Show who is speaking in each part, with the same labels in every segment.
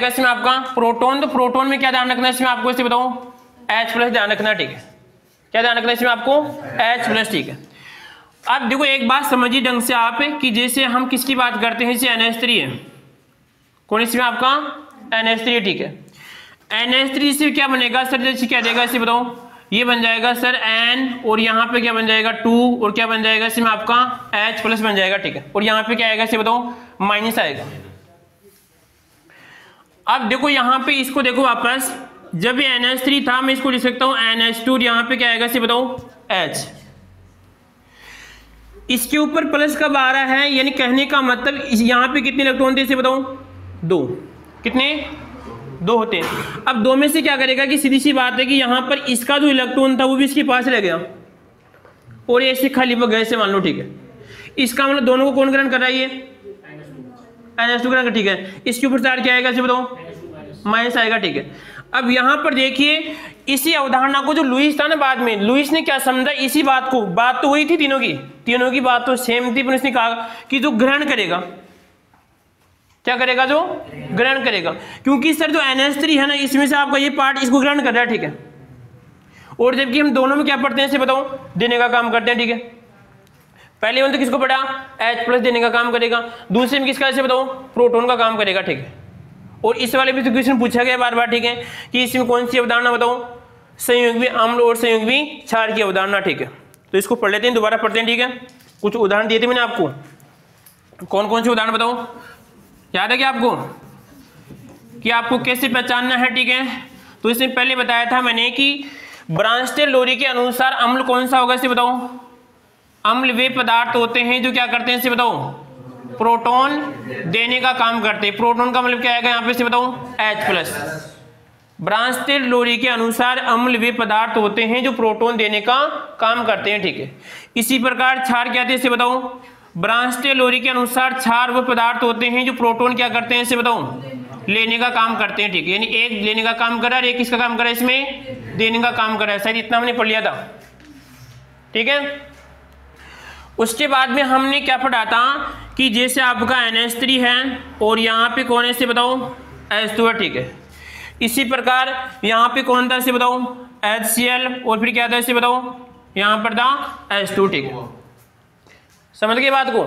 Speaker 1: इसमें आपका प्रोटॉन, तो प्रोटॉन में क्या ध्यान रखना है इसमें आपको, इसे बताओ H+ ध्यान रखना, ठीक है। क्या ध्यान रखना है इसमें आपको, H+, ठीक है। अब देखो एक बात समझिए ढंग से आप कि जैसे हम किसकी बात करते हैं, जैसे NH3 है, कौन इसमें आपका NH3 है, ठीक है। NH3 से क्या बनेगा सर, जैसे क्या देगा इसे बताओ, ये बन जाएगा सर N, और यहाँ पे क्या बन जाएगा 2, और क्या बन जाएगा इसमें आपका H+ बन जाएगा, ठीक है। और यहाँ पे क्या आएगा इसे बताओ, माइनस आएगा। अब देखो यहाँ पे इसको देखो वापस, जब ये NH3 था मैं इसको लिख सकता हूँ NH2, और यहाँ पे क्या आएगा इसे बताओ H। इसके ऊपर प्लस कब आ रहा है, यानी कहने का मतलब यहाँ पे कितने इलेक्ट्रॉन थे इसे बताओ, 2। कितने, 2 होते हैं। अब 2 में से क्या करेगा कि सीधी सी बात है कि यहाँ पर इसका जो इलेक्ट्रॉन था वो भी इसके पास रह गया, और ये ऐसे खाली पर गए से मान लो, ठीक है। इसका मतलब दोनों को कौन ग्रहण कर रहा है, ये NH2 ग्रहण कर, ठीक है। इसके ऊपर चार्ज क्या आएगा इसे बताओ, माइनस आएगा, ठीक है। अब यहाँ पर देखिए इसी अवधारणा को जो लुईस था ना, बाद में लुईस ने क्या समझा, इसी बात को, बात तो वही थी तीनों की बात तो सेम थी, पर उसने कहा कि जो ग्रहण करेगा, क्या करेगा, जो ग्रहण करेगा, क्योंकि सर जो NH3 है ना, इसमें से आपका ये पार्ट इसको ग्रहण कर रहा है, ठीक है। और जबकि हम दोनों में क्या पढ़ते हैं इसे बताओ, देने का काम करते हैं, ठीक है। पहले में तो किसको पढ़ा, H+ देने का काम करेगा, दूसरे में किसका इसे बताओ, प्रोटॉन का काम करेगा, ठीक है। और इस वाले भी तो क्वेश्चन पूछा गया बार बार, ठीक है, कि इसमें कौन सी अवधारणा बताओ, संयुग्मी अम्ल और संयुग्मी क्षार की अवधारणा, ठीक है। तो इसको पढ़ लेते हैं, दोबारा पढ़ते हैं, ठीक है। कुछ उदाहरण दिए थे मैंने आपको, कौन कौन से उदाहरण बताओ, याद है क्या आपको, कि आपको कैसे पहचानना है, ठीक है। तो इसमें पहले बताया था मैंने कि ब्रांस्टेड-लोरी के अनुसार अम्ल कौन सा होगा इसे बताओ, अम्ल वे पदार्थ होते हैं जो क्या करते हैं इसे बताओ, प्रोटॉन देने का काम करते हैं। प्रोटॉन का मतलब क्या आएगा यहाँ पे से बताओ, H+। ब्रांस्टेड-लोरी के अनुसार अम्ल वे पदार्थ होते हैं जो प्रोटॉन देने का काम करते हैं, ठीक है। इसी प्रकार क्षार क्या थे इसे बताओ, ब्रांस्टेड-लोरी के अनुसार क्षार वो पदार्थ होते हैं जो प्रोटॉन क्या करते हैं इसे बताओ, लेने का काम करते हैं, ठीक है। यानी एक लेने का काम कर रहा है, एक किसका काम कर रहा है, इसमें देने का काम कर रहा है। शायद इतना हमने पढ़ लिया था, ठीक है। उसके बाद में हमने क्या पढ़ा था कि जैसे आपका NH3 है और यहाँ पे कौन है इसे बताओ, H2 है, ठीक है। इसी प्रकार यहाँ पे कौन था इसे बताओ, HCl, और फिर क्या था इसे बताओ, यहाँ पर था H2, ठीक है। समझ गए बात को।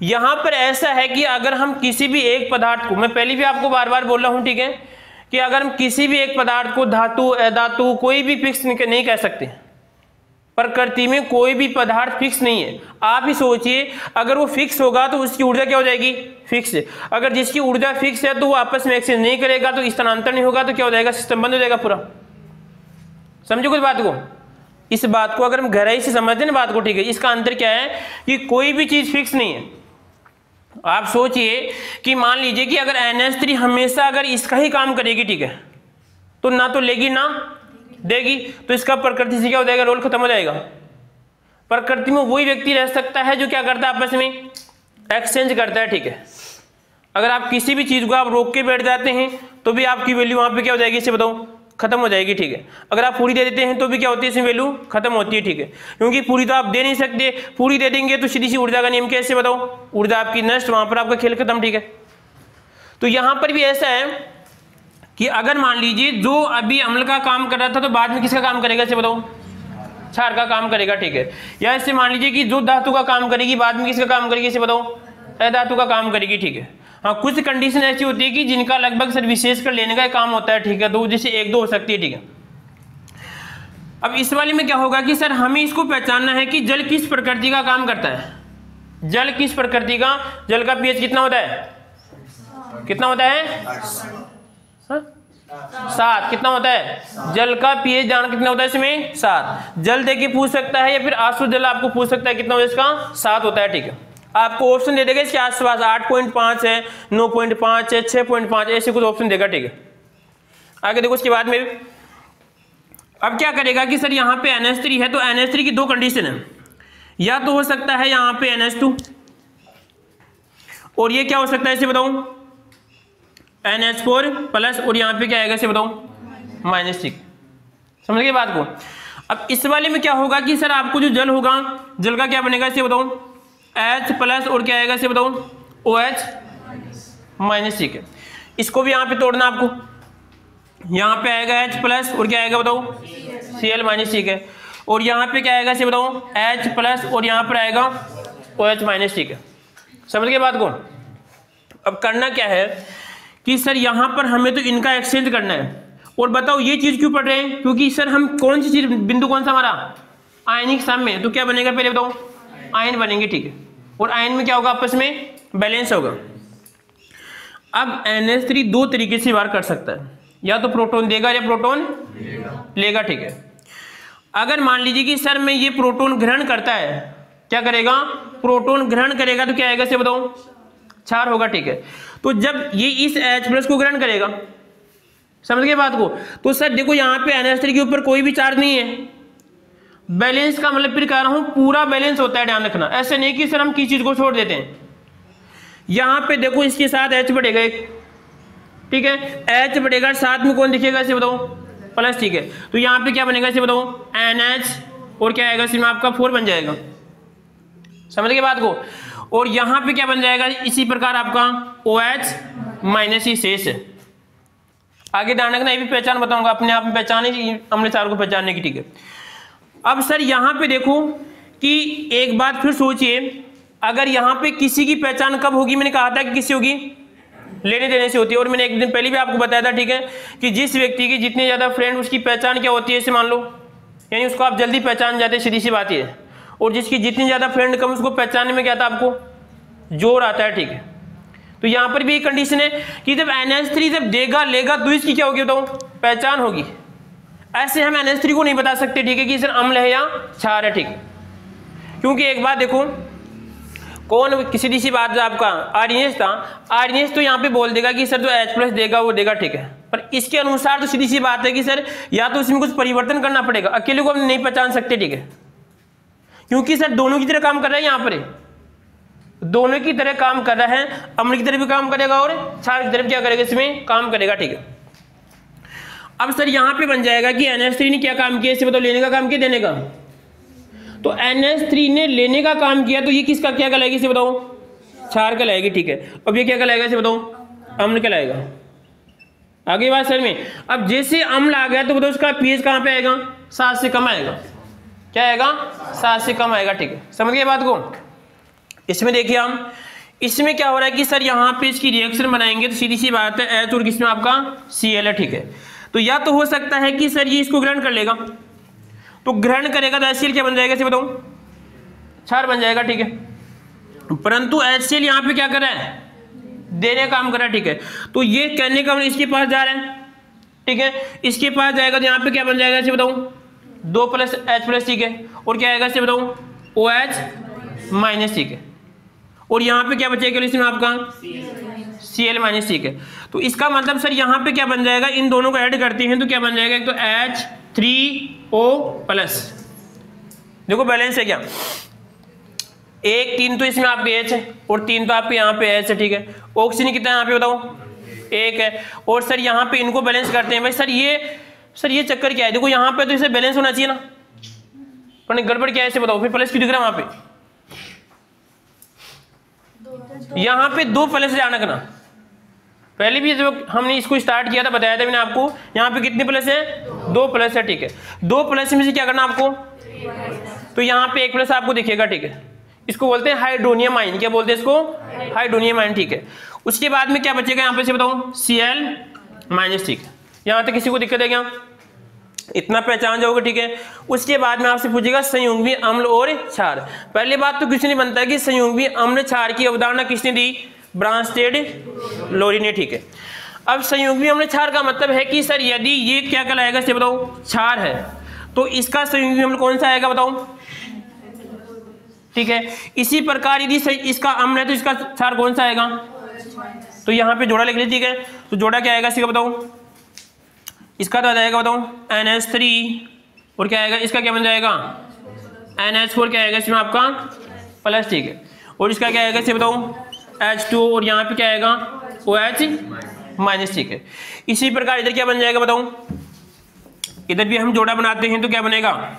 Speaker 1: यहाँ पर ऐसा है कि अगर हम किसी भी एक पदार्थ को, मैं पहले भी आपको बार बार बोल रहा हूँ, ठीक है, कि अगर हम किसी भी एक पदार्थ को धातु, अधातु, कोई भी फिक्स नहीं कह सकते। प्रकृति में कोई भी पदार्थ फिक्स नहीं है। आप ही सोचिए, अगर वो फिक्स होगा तो उसकी ऊर्जा क्या हो जाएगी, फिक्स है। अगर जिसकी ऊर्जा फिक्स है तो वो आपस में एक्सचेंज नहीं करेगा, तो स्थानांतर नहीं होगा, तो क्या हो जाएगा, सिस्टम बंद हो जाएगा पूरा। समझो कुछ बात को, इस बात को अगर हम गहराई से समझते ना बात को, ठीक है। इसका अंतर क्या है कि कोई भी चीज फिक्स नहीं है। आप सोचिए कि मान लीजिए कि अगर NH3 हमेशा अगर इसका ही काम करेगी, ठीक है, तो ना तो लेगी ना देगी, तो इसका प्रकृति से क्या हो जाएगा, रोल खत्म हो जाएगा। प्रकृति में वही व्यक्ति रह सकता है जो क्या करता है, आपस में एक्सचेंज करता है, ठीक है। अगर आप किसी भी चीज को आप रोक के बैठ जाते हैं तो भी आपकी वैल्यू वहां पे क्या हो जाएगी, इसे बताओ, खत्म हो जाएगी, ठीक है। अगर आप पूरी दे देते हैं तो भी क्या होती है, इसमें वैल्यू खत्म होती है, ठीक है। क्योंकि पूरी तो आप दे नहीं सकते, पूरी दे देंगे तो सीधी सी ऊर्जा का नियम कैसे बताओ, ऊर्जा आपकी नष्ट, वहां पर आपका खेल खत्म, ठीक है। तो यहां पर भी ऐसा है कि अगर मान लीजिए जो अभी अम्ल का काम कर रहा था तो बाद में किसका काम करेगा इसे बताओ, क्षार का काम करेगा, ठीक है। या इससे मान लीजिए कि जो धातु का काम करेगी बाद में किसका काम करेगी इसे बताओ, अधातु का काम करेगी, ठीक है। हाँ, कुछ कंडीशन ऐसी होती है कि जिनका लगभग सर विशेष कर लेने का काम होता है, ठीक है। तो जैसे 1-2 हो सकती है, ठीक है। अब इस वाले में क्या होगा कि सर हमें इसको पहचानना है कि जल किस प्रकृति का काम करता है। जल किस प्रकृति का, जल का pH कितना होता है, कितना होता है, 7। कितना होता है जल का pH, जान कितना होता है इसमें, 7। जल देके पूछ सकता है या फिर आसुत जल आपको पूछ सकता है कितना होता है इसका, 7 होता है, ठीक है। आपको ऑप्शन दे देगा इसके आसपास 8.5 है, 9.5 है, 6.5, ऐसे कुछ ऑप्शन देगा, ठीक है। आगे देखो उसके बाद में अब क्या करेगा कि सर यहाँ पे NH3 है तो NH3 की 2 कंडीशन है, या तो हो सकता है यहाँ पे NH2 और ये क्या हो सकता है इसे बताऊं NH4+ और यहाँ पे क्या आएगा इसे बताऊं -6। समझ गए बात को। अब इस वाले में क्या होगा कि सर आपको जो जल होगा, जल का क्या बनेगा इसे बताऊं H+ और क्या आएगा इसे बताऊं OH-, ठीक है। इसको भी यहाँ पे तोड़ना आपको, यहाँ पे आएगा H प्लस और क्या आएगा बताओ Cl माइनस, ठीक है। और यहाँ पे क्या आएगा से बताओ H प्लस और यहाँ पर आएगा OH माइनस, ठीक है। समझ गए बात को। अब करना क्या है कि सर यहाँ पर हमें तो इनका एक्सचेंज करना है। और बताओ ये चीज क्यों पढ़ रहे हैं, क्योंकि सर हम कौन सी चीज, बिंदु कौन सा हमारा आयनिक सम में, तो क्या बनेगा पहले बताओ आयन बनेंगे, ठीक है। और आयन में क्या होगा आपस में बैलेंस होगा। अब NH3 दो तरीके से व्यवहार कर सकता है, या तो प्रोटॉन देगा या प्रोटॉन लेगा, ठीक है। अगर मान लीजिए कि सर मैं ये प्रोटॉन ग्रहण करता है, क्या करेगा प्रोटॉन ग्रहण करेगा तो क्या आएगा से बताओ क्षार होगा, ठीक है। तो जब ये इस H प्लस को ग्रहण करेगा, समझ गए बात को, तो सर देखो यहाँ पे NH3 के ऊपर कोई भी चार्ज नहीं है। बैलेंस का मतलब फिर कह रहा हूं पूरा बैलेंस होता है, ध्यान रखना। ऐसे नहीं कि सर हम किसी चीज को छोड़ देते हैं। यहाँ पे देखो इसके साथ H बढ़ेगा एक, ठीक है, H बढ़ेगा, साथ में कौन दिखेगा इसे बताओ प्लस, ठीक है। तो यहाँ पे क्या बनेगा इसे बताओ NH और क्या आएगा इसमें आपका 4 बन जाएगा, समझ गए बात को। और यहाँ पे क्या बन जाएगा इसी प्रकार आपका OH माइनस ही शेष है। आगे ध्यान रखना, ये भी पहचान बताऊंगा, अपने आप में पहचान है अम्ल क्षार को पहचानने की, ठीक है। अब सर यहाँ पे देखो कि एक बात फिर सोचिए, अगर यहाँ पे किसी की पहचान कब होगी, मैंने कहा था कि किसी होगी लेने देने से होती है। और मैंने एक दिन पहले भी आपको बताया था, ठीक है, कि जिस व्यक्ति की जितने ज्यादा फ्रेंड उसकी पहचान क्या होती है, इसे मान लो, यानी उसको आप जल्दी पहचान जाते हैं, सीधी सी बात है। और जिसकी जितनी ज्यादा फ्रेंड कम, उसको पहचानने में क्या था आपको जोर आता है, ठीक है। तो यहाँ पर भी एक कंडीशन है कि जब NH3 जब देगा लेगा तो इसकी क्या होगी बताओ पहचान होगी। ऐसे हम NH3 को नहीं बता सकते, ठीक है, कि सर अम्ल है या क्षार है, ठीक है। क्योंकि एक बात देखो, कौन किसी सी बात जो आपका आर्यनेस था, आर्यनेस तो यहाँ पे बोल देगा कि सर जो H प्लस देगा वो देगा, ठीक है। पर इसके अनुसार तो सीधी सी बात है कि सर या तो इसमें कुछ परिवर्तन करना पड़ेगा, अकेले को हम नहीं पहचान सकते, ठीक है। क्योंकि सर दोनों की तरह काम कर रहा है, यहाँ पर दोनों की तरह काम कर रहा है, अम्ल की तरह भी काम करेगा और क्षार की तरफ क्या करेगा इसमें काम करेगा, ठीक है। अब सर यहाँ पे बन जाएगा कि NH3 ने क्या काम किया, इसे बताओ लेने का काम किया देने का। तो NH3 ने लेने का काम किया, तो ये किसका क्या कहलाएगी इसे बताओ क्षार कहलाएगी, ठीक है। अब ये क्या कहलाएगा इसे बताओ अम्ल कहलाएगा। आगे बात सर में, अब जैसे अम्ल आ गया तो बताओ उसका pH कहाँ पे आएगा 7 से कम आएगा, क्या आएगा 7 से कम आएगा, ठीक है। समझ गए बात को। इसमें देखिए हम, इसमें क्या हो रहा है कि सर यहाँ पे इसकी रिएक्शन बनाएंगे तो सीधी सी बात है H और किसमें आपका Cl है, ठीक है। तो या तो हो सकता है कि सर ये इसको ग्रहण कर लेगा, तो ग्रहण करेगा तो HCl क्या बन जाएगा इसे बताऊं क्षार बन जाएगा, ठीक है। परंतु HCl यहाँ पे क्या कर रहा है देने का काम कर रहा है, ठीक है। तो ये कहने का इसके पास जा रहा है, ठीक है, इसके पास जाएगा तो यहाँ पे क्या बन जाएगा इसे बताऊं 2 प्लस H प्लस, ठीक है। और क्या आएगा इसे बताऊं OH माइनस, ठीक है। और यहाँ पे क्या बचेगा इसमें आपका Cl माइनस, ठीक है। तो इसका मतलब सर यहाँ पे क्या बन जाएगा, इन दोनों को ऐड करते हैं तो क्या बन जाएगा, एक तो H3O प्लस, देखो बैलेंस है क्या, 1 3 तो इसमें आपके H है और 3 तो आपके यहाँ पे H है, ठीक है। ऑक्सीजन कितना है यहाँ पे बताओ 1 है। और सर यहाँ पे इनको बैलेंस करते हैं भाई। सर ये चक्कर क्या है, देखो यहाँ पे तो इसे बैलेंस होना चाहिए ना, पर गड़बड़ क्या है इसे बताओ, फिर प्लस क्यों दिख रहा है वहां पे, यहाँ पे 2 प्लस ध्यान रखना। पहले भी जब हमने इसको स्टार्ट किया था बताया था मैंने आपको, यहाँ पे कितने प्लस है 2 प्लस है, ठीक है। 2 प्लस में से क्या करना आपको, तो यहाँ पे 1 प्लस आपको दिखेगा, ठीक है। इसको बोलते हैं हाइड्रोनियम आयन, क्या बोलते हैं इसको हाइड्रोनियम आयन, ठीक है। उसके बाद में क्या बचेगा यहाँ पे से बताऊं Cl माइनस, ठीक है। यहाँ तक किसी को दिक्कत है क्या, इतना पहचान जाओगे, ठीक है। उसके बाद में आपसे पूछेगा संयुग्मी अम्ल और क्षार। पहली बात तो कुछ नहीं बनता है कि संयुग्मी अम्ल क्षार की अवधारणा किसने दी, ब्रांस्टेड लोरी ने, ठीक है। अब संयुग्मी अम्ल क्षार का मतलब है कि सर यदि ये क्या कहलाएगा इसे बताओ क्षार है, तो इसका संयुग्मी अम्ल कौन सा आएगा बताओ, ठीक है। इसी प्रकार यदि इसका अम्ल है तो इसका क्षार कौन सा आएगा, तो यहाँ पे जोड़ा लिख लीजिए, ठीक है। तो जोड़ा क्या आएगा इसका बताओ, इसका तो आ जाएगा बताओ NH3 और क्या आएगा इसका क्या बन जाएगा NH4, क्या आएगा इसमें आपका प्लस, ठीक है। और इसका क्या आएगा इसे बताओ H2 और यहाँ पे क्या आएगा OH माइनस, ठीक है। इसी प्रकार इधर क्या बन जाएगा बताओ, इधर भी हम जोड़ा बनाते हैं तो क्या बनेगा,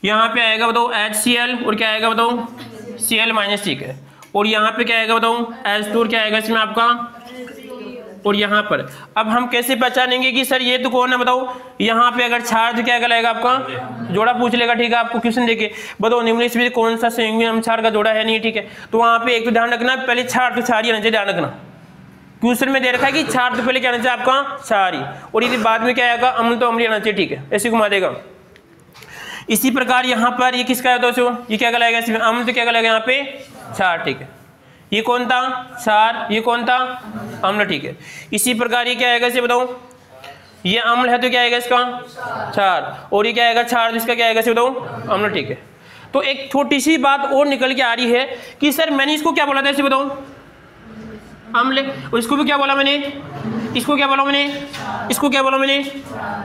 Speaker 1: यहाँ पे आएगा बताओ HCl और क्या आएगा बताओ Cl माइनस, ठीक है। और यहाँ पे क्या आएगा बताओ H2 और क्या आएगा इसमें आपका और यहाँ पर। अब हम कैसे पहचानेंगे कि सर ये तो कौन है बताओ। यहाँ पे अगर क्षार तो क्या कहलाएगा आपका जोड़ा पूछ लेगा, ठीक है। आपको क्वेश्चन देके बताओ निम्नलिखित में कौन सा संयुग्मी अम्ल क्षार का जोड़ा है नहीं, ठीक है। तो वहाँ पे एक तो ध्यान रखना पहले क्षार तो क्षार ही आना चाहिए, ध्यान रखना। क्वेश्चन में दे रखा है कि क्षार तो पहले क्या आना चाहिए आपका क्षार ही, और यदि बाद में क्या आएगा अम्ल तो अम्ल आना चाहिए, ठीक है। ऐसे घुमा देगा। इसी प्रकार यहाँ पर ये किसका है दोस्तों, ये क्या कहलाएगा इसमें अम्ल तो क्या कहलाएगा यहाँ पे क्षार, ठीक है। ये कौन था क्षार, ये कौन था अम्ल, ठीक है। इसी प्रकार ये क्या आएगा इसे बताओ, ये अम्ल है तो क्या आएगा इसका क्षार, और ये क्या आएगा क्षार, इसका क्या आएगा इसे बताओ अम्ल, ठीक है। तो एक छोटी सी बात और निकल के आ रही है कि सर मैंने इसको क्या बोला था इसे बताओ अम्ल, और इसको भी क्या बोला मैंने, इसको क्या बोला मैंने, इसको क्या बोला मैंने।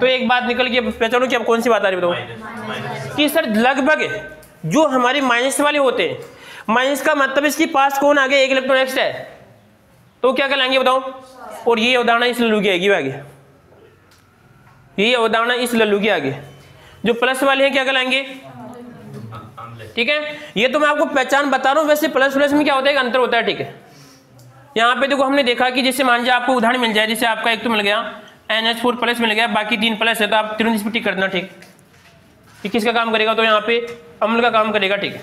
Speaker 1: तो एक बात निकल के पहचानो कि अब कौन सी बात आ रही बताओ कि सर लगभग जो हमारे माइनस वाले होते हैं, माइनस का मतलब इसके पास कौन आ गया एक इलेक्ट्रॉन एक्स्ट्रा है, तो क्या कहलाएंगे बताओ। और ये उदाहरण इस लल्लू की आएगी आगे, ये उदाहरण इस लल्लू की आगे। जो प्लस वाले हैं क्या कहलाएंगे, ठीक है। ये तो मैं आपको पहचान बता रहा हूं, वैसे प्लस प्लस में क्या होता है, एक अंतर होता है, ठीक है। यहाँ पे देखो हमने देखा कि जैसे मान लीजिए आपको उदाहरण मिल जाए, जैसे आपका एक तो मिल गया NH4 प्लस मिल गया, बाकी 3 प्लस है, तो आप तुरंत इस पर टिक कर देना, ठीक। ये किसका काम करेगा, तो यहाँ पे अम्ल का काम करेगा, ठीक है।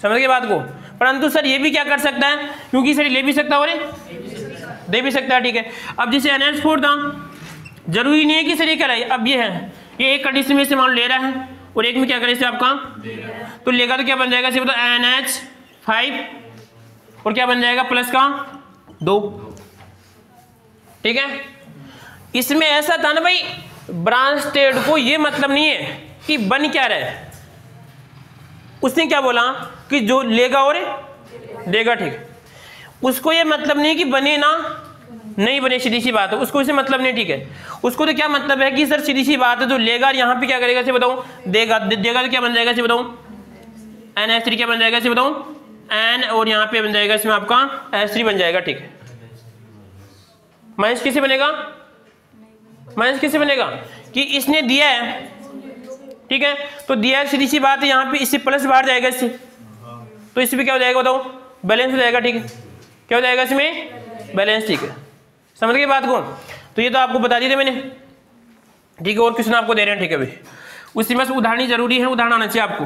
Speaker 1: समझ गए बात को। परंतु सर ये भी क्या कर सकता है, क्योंकि सर ले भी सकता है और दे भी सकता है, ठीक है। अब जैसे NH4 था, जरूरी नहीं है कि सर ये क्या रहा है, अब ये है, ये एक कंडीशन में से मान ले रहा है और एक में क्या करे आपका तो लेगा, तो क्या बन जाएगा सिर्फ तो NH5 और क्या बन जाएगा प्लस का 2, ठीक है। इसमें ऐसा था ना भाई, ब्रांस्टेड को ये मतलब नहीं है कि बन क्या रहे, उसने क्या बोला कि जो लेगा और देगा, ठीक है। उसको ये मतलब नहीं कि बने ना नहीं बने, सीधी सी बात है, उसको इसे मतलब नहीं, ठीक है। उसको तो क्या मतलब है कि सर सीधी सी बात है, जो लेगा यहाँ पे क्या करेगा इसे बताऊं देगा, देगा तो क्या बन जाएगा इसे बताऊं NH3 क्या बन जाएगा इसे बताऊं N, और यहाँ पे बन जाएगा इसमें आपका H3 बन जाएगा, ठीक है। माइनस किसे बनेगा, माइनस किसे बनेगा कि इसने दिया है, ठीक है। तो दिया है, सीधी सी बात है, यहाँ पे इससे प्लस बाहर जाएगा इससे, तो इससे भी क्या हो जाएगा बताओ बैलेंस हो जाएगा, ठीक है। क्या हो जाएगा इसमें बैलेंस, ठीक है। समझ गए बात को। तो ये तो आपको बता दिया मैंने, ठीक है। और क्वेश्चन आपको दे रहे हैं, ठीक है भाई, उसी में उदाहरण ही जरूरी है, उदाहरण आना चाहिए आपको।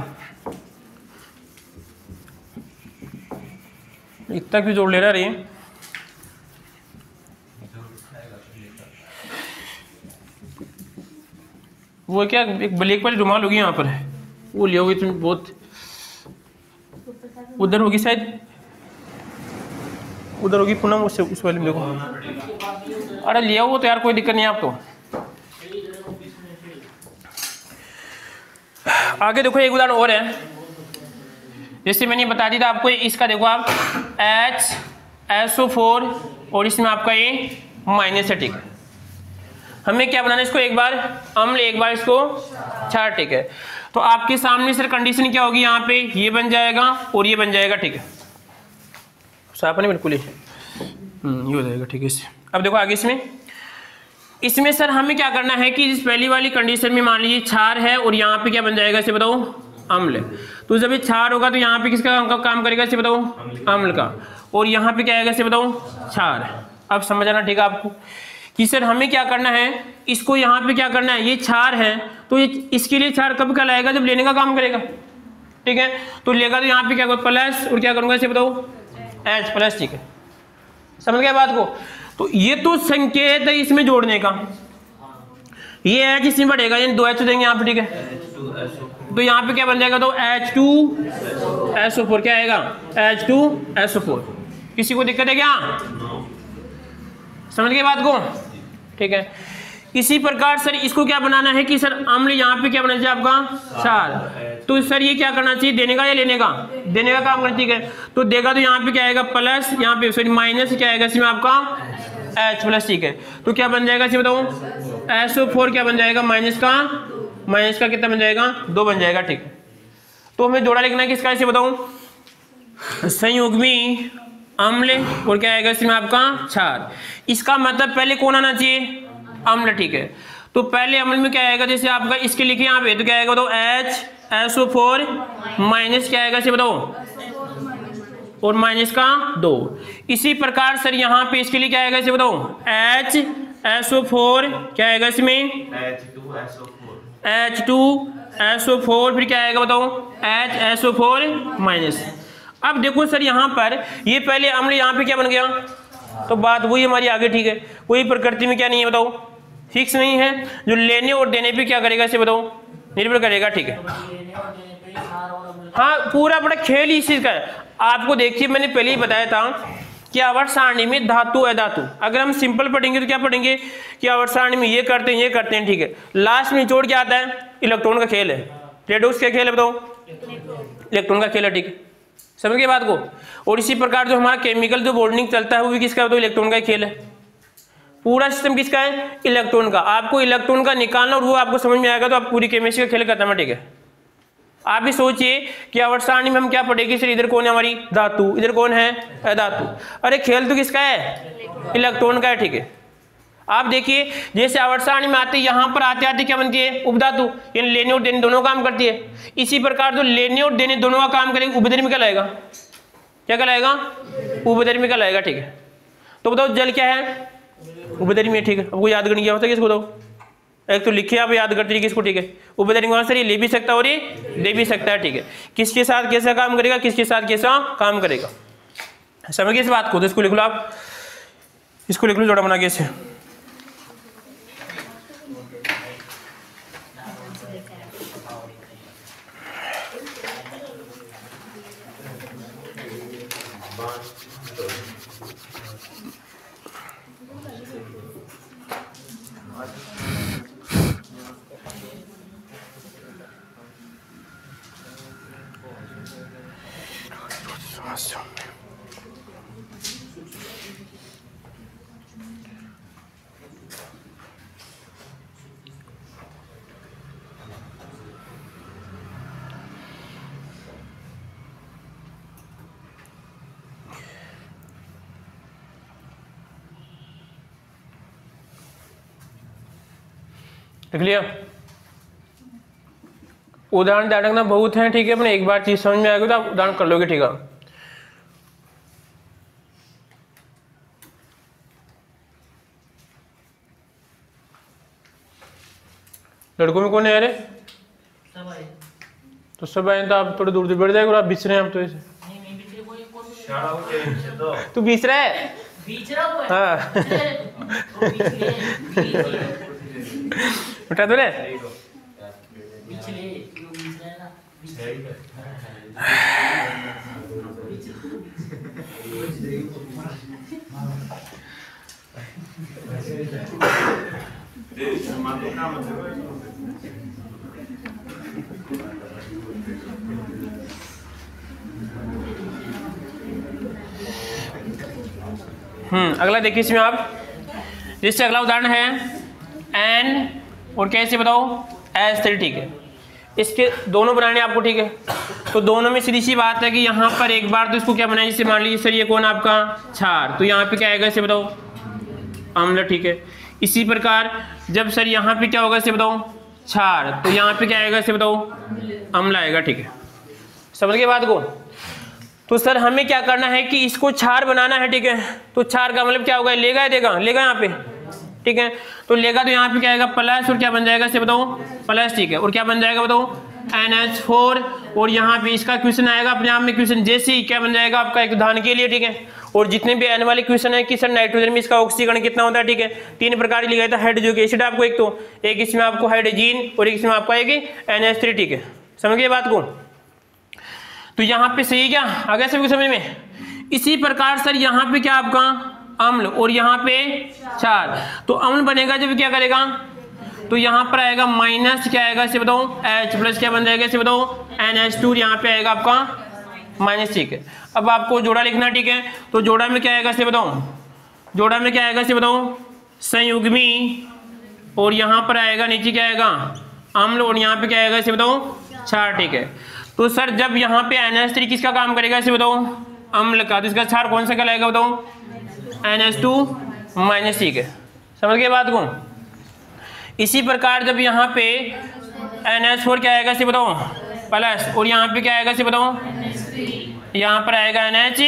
Speaker 1: इतना क्यों जोड़ ले रहा है, वो क्या एक ब्लैक वाली रुमाल होगी यहाँ पर, वो ले होगी तुम, बहुत उधर होगी शायद, उधर होगी पूनम, उससे उस वाले में देखो। अरे ले आओ वो तो यार, कोई दिक्कत नहीं है। आप तो आगे देखो एक उदाहरण और है, जैसे मैंने बता दिया था आपको, इसका देखो आप HSO4 और इसमें आपका ये माइनस है, ठीक है। हमें क्या बनाना है इसको, एक बार अम्ल एक बार इसको क्षार, ठीक है। तो आपके सामने सर कंडीशन क्या होगी, यहाँ पे ये बन जाएगा और ये बन जाएगा, ठीक है। साफ नहीं बिल्कुल ही, ये हो जाएगा, ठीक है। अब देखो आगे इसमें सर हमें क्या करना है कि इस पहली वाली कंडीशन में मान लीजिए क्षार है और यहाँ पे क्या बन जाएगा इसे बताओ अम्ल। तो जब ये क्षार होगा तो यहाँ पे किसका काम करेगा इसे बताओ अम्ल का, और यहाँ पे क्या आएगा इसे बताओ क्षार। अब समझ आना, ठीक है आपको, कि सर हमें क्या करना है, इसको यहाँ पे क्या करना है, ये क्षार है तो ये इसके लिए क्षार कब कहलाएगा, जब लेने का काम करेगा, ठीक है। तो लेगा तो यहाँ पे क्या करूँगा प्लस, और क्या करूँगा इसे बताओ H प्लस, ठीक है। समझ गया बात को। तो ये तो संकेत है इसमें जोड़ने का, ये H इसमें बढ़ेगा, यानी 2 H देंगे यहाँ पे, ठीक है। तो यहाँ पे क्या बन जाएगा, तो H2SO4 क्या आएगा H2SO4। किसी को दिक्कत है क्या, समझ गए बात को, ठीक है। इसी प्रकार सर इसको क्या बनाना है कि सर अम्ल यहाँ पे क्या बनाना चाहिए आपका क्षार। तो सर ये क्या करना चाहिए, देने का या लेने का, देने का काम करना, ठीक है। तो देगा तो यहाँ पे क्या आएगा प्लस, यहाँ पे सॉरी माइनस क्या आएगा इसमें आपका H प्लस, ठीक है। तो क्या बन जाएगा इसे बताओ SO4 क्या बन जाएगा माइनस का कितना बन जाएगा 2 बन जाएगा, ठीक है। तो हमें जोड़ा लिखना है किसका इसे बताऊं संयुग्मी अम्ल, और क्या आएगा इसमें आपका क्षार। इसका मतलब पहले कौन आना चाहिए अम्ल, ठीक है। तो पहले अम्ल में क्या आएगा, जैसे आपका इसके लिखे यहाँ पे, तो क्या आएगा तो HSO4 माइनस क्या आएगा इसे बताओ, और माइनस का 2। इसी प्रकार सर यहाँ पे इसके लिए क्या आएगा इसे बताओ, HSO4 क्या आएगा इसमें, H2SO4 फिर क्या आएगा बताओ, HSO4 माइनस। अब देखो सर यहाँ पर ये पहले अम्ल यहाँ पे क्या बन गया, तो बात वही हमारी आगे, ठीक है। कोई प्रकृति में क्या नहीं है बताओ, फिक्स नहीं है, जो लेने और देने पे क्या करेगा इसे बताओ, निर्भर करेगा, ठीक है। हाँ पूरा बड़ा खेल ही इस चीज का है। आपको देखिए मैंने पहले ही बताया था कि आवर्त सारणी में धातु अधातु, अगर हम सिंपल पढ़ेंगे तो क्या पढ़ेंगे कि आवर्त सारणी में ये करते हैं, ठीक है। लास्ट में निचोड़ क्या आता है, इलेक्ट्रॉन का खेल है। रेडॉक्स क्या खेल है बताओ, इलेक्ट्रॉन का खेल है, ठीक है। समझ गए बात को। और इसी प्रकार जो हमारा केमिकल जो बॉन्डिंग चलता है वो भी किसका है, तो इलेक्ट्रॉन का खेल है। पूरा सिस्टम किसका है, इलेक्ट्रॉन का। आपको इलेक्ट्रॉन का निकालना और वो आपको समझ में आएगा तो आप पूरी केमिस्ट्री का खेल खत्म है, ठीक है। आप भी सोचिए कि आवर्त सारणी में हम क्या पढ़ेंगे, सर इधर कौन है हमारी धातु, इधर कौन है अधातु। अरे खेल तो किसका है, इलेक्ट्रॉन का है, ठीक है। आप देखिए जैसे आवर्त सारणी में आते यहाँ पर आते आते क्या बनती है, उपधातु, यानी लेने और देने दोनों काम करती है। इसी प्रकार जो लेने और देने दोनों का काम करेंगे उपधर्मी का लाएगा, क्या कहलाएगा, उपधर्मी का लाएगा, ठीक है। तो बताओ जल क्या है, उपधर्मी है, ठीक है। अब वो याद करने की आवश्यकता किसको बताओ, एक तो लिखे आप याद करते किसको, ठीक है। उपधर्मी कौन सर, ये ले भी सकता है और ये दे भी सकता है, ठीक है। किसके साथ कैसा काम करेगा, किसके साथ कैसा काम करेगा, समझ गए इस बात को। तो इसको लिख लो आप, इसको लिख लो जोड़ा बना के इसे। लिख लिया। उदाहरण ध्यान रखना बहुत है, ठीक है। अपने एक बार चीज समझ में आएगी तो आप उदाहरण कर लोगे, ठीक है। लड़कों में कौन है यार, सब आए तो सब आए, तो आप थोड़े दूर दूर बैठ जाएगा और आप बीच रहे हैं, आप तो ऐसे तू बीच रहा है, हाँ उठा तो ले। अगला देखिए इसमें आप, जिससे अगला उदाहरण है एन और कैसे बताओ S3, ठीक है। इसके दोनों बनाने आपको, ठीक है। तो दोनों में सीधी सी बात है कि यहाँ पर एक बार तो इसको क्या बनाए, जैसे मान लीजिए सर ये कौन आपका क्षार, तो यहाँ पे क्या आएगा इसे बताओ, अम्ल, ठीक है। इसी प्रकार जब सर यहाँ पे क्या होगा इसे बताओ, क्षार, तो यहाँ पे क्या आएगा इसे बताओ, अम्ल आएगा, ठीक है। समझ गए बात को। तो सर हमें क्या करना है कि इसको क्षार बनाना है, ठीक है। तो क्षार का मतलब क्या होगा, लेगा या देगा, लेगा यहाँ पे, ठीक है। तो लेगा तो यहाँ पे क्या आएगा प्लस, और क्या बन जाएगा इसे बताओ, प्लस, ठीक है। और क्या बन जाएगा बताओ, NH4। और यहाँ पे इसका क्वेश्चन आएगा अपने आप में, क्वेश्चन जैसे ही क्या बन जाएगा आपका एक उदाहरण के लिए, ठीक है। और जितने भी N वाले क्वेश्चन है कि सर नाइट्रोजन में इसका ऑक्सीकरण कितना होता है, ठीक है। 3 प्रकार लिखा था, हाइड्रोजन एसिड आपको एक, तो एक इसमें आपको हाइड्रोजन और एक इसमें आपको आएगी NH3, ठीक है। समझ गए बात को। तो यहाँ पे सही क्या आ गया सभी समझ में। इसी प्रकार सर यहाँ पे क्या आपका अम्ल और यहाँ पे क्षार, तो अम्ल बनेगा जब क्या करेगा, तो यहाँ पर आएगा माइनस, क्या आएगा इसे बताओ H, प्लस क्या बन जाएगा इसे बताओ NH2, यहाँ पे आएगा आपका माइनस, ठीक है। अब आपको जोड़ा लिखना, ठीक है। तो जोड़ा में क्या आएगा इसे बताओ, जोड़ा में क्या आएगा इसे बताओ संयुग्मी, और यहाँ पर आएगा नीचे क्या आएगा अम्ल, और यहाँ पे क्या आएगा इसे बताओ क्षार, ठीक है। तो सर जब यहाँ पे NH3 किसका काम करेगा इसे बताओ, अम्ल का, तो इसका क्षार कौन सा कहलाएगा बताओ, NH2 माइनस, ठीक है। समझ गए बात को। इसी प्रकार जब यहाँ पे NH4 क्या आएगा इसे बताओ प्लस, और यहाँ पे क्या आएगा इसे बताओ यहाँ पर आएगा NH।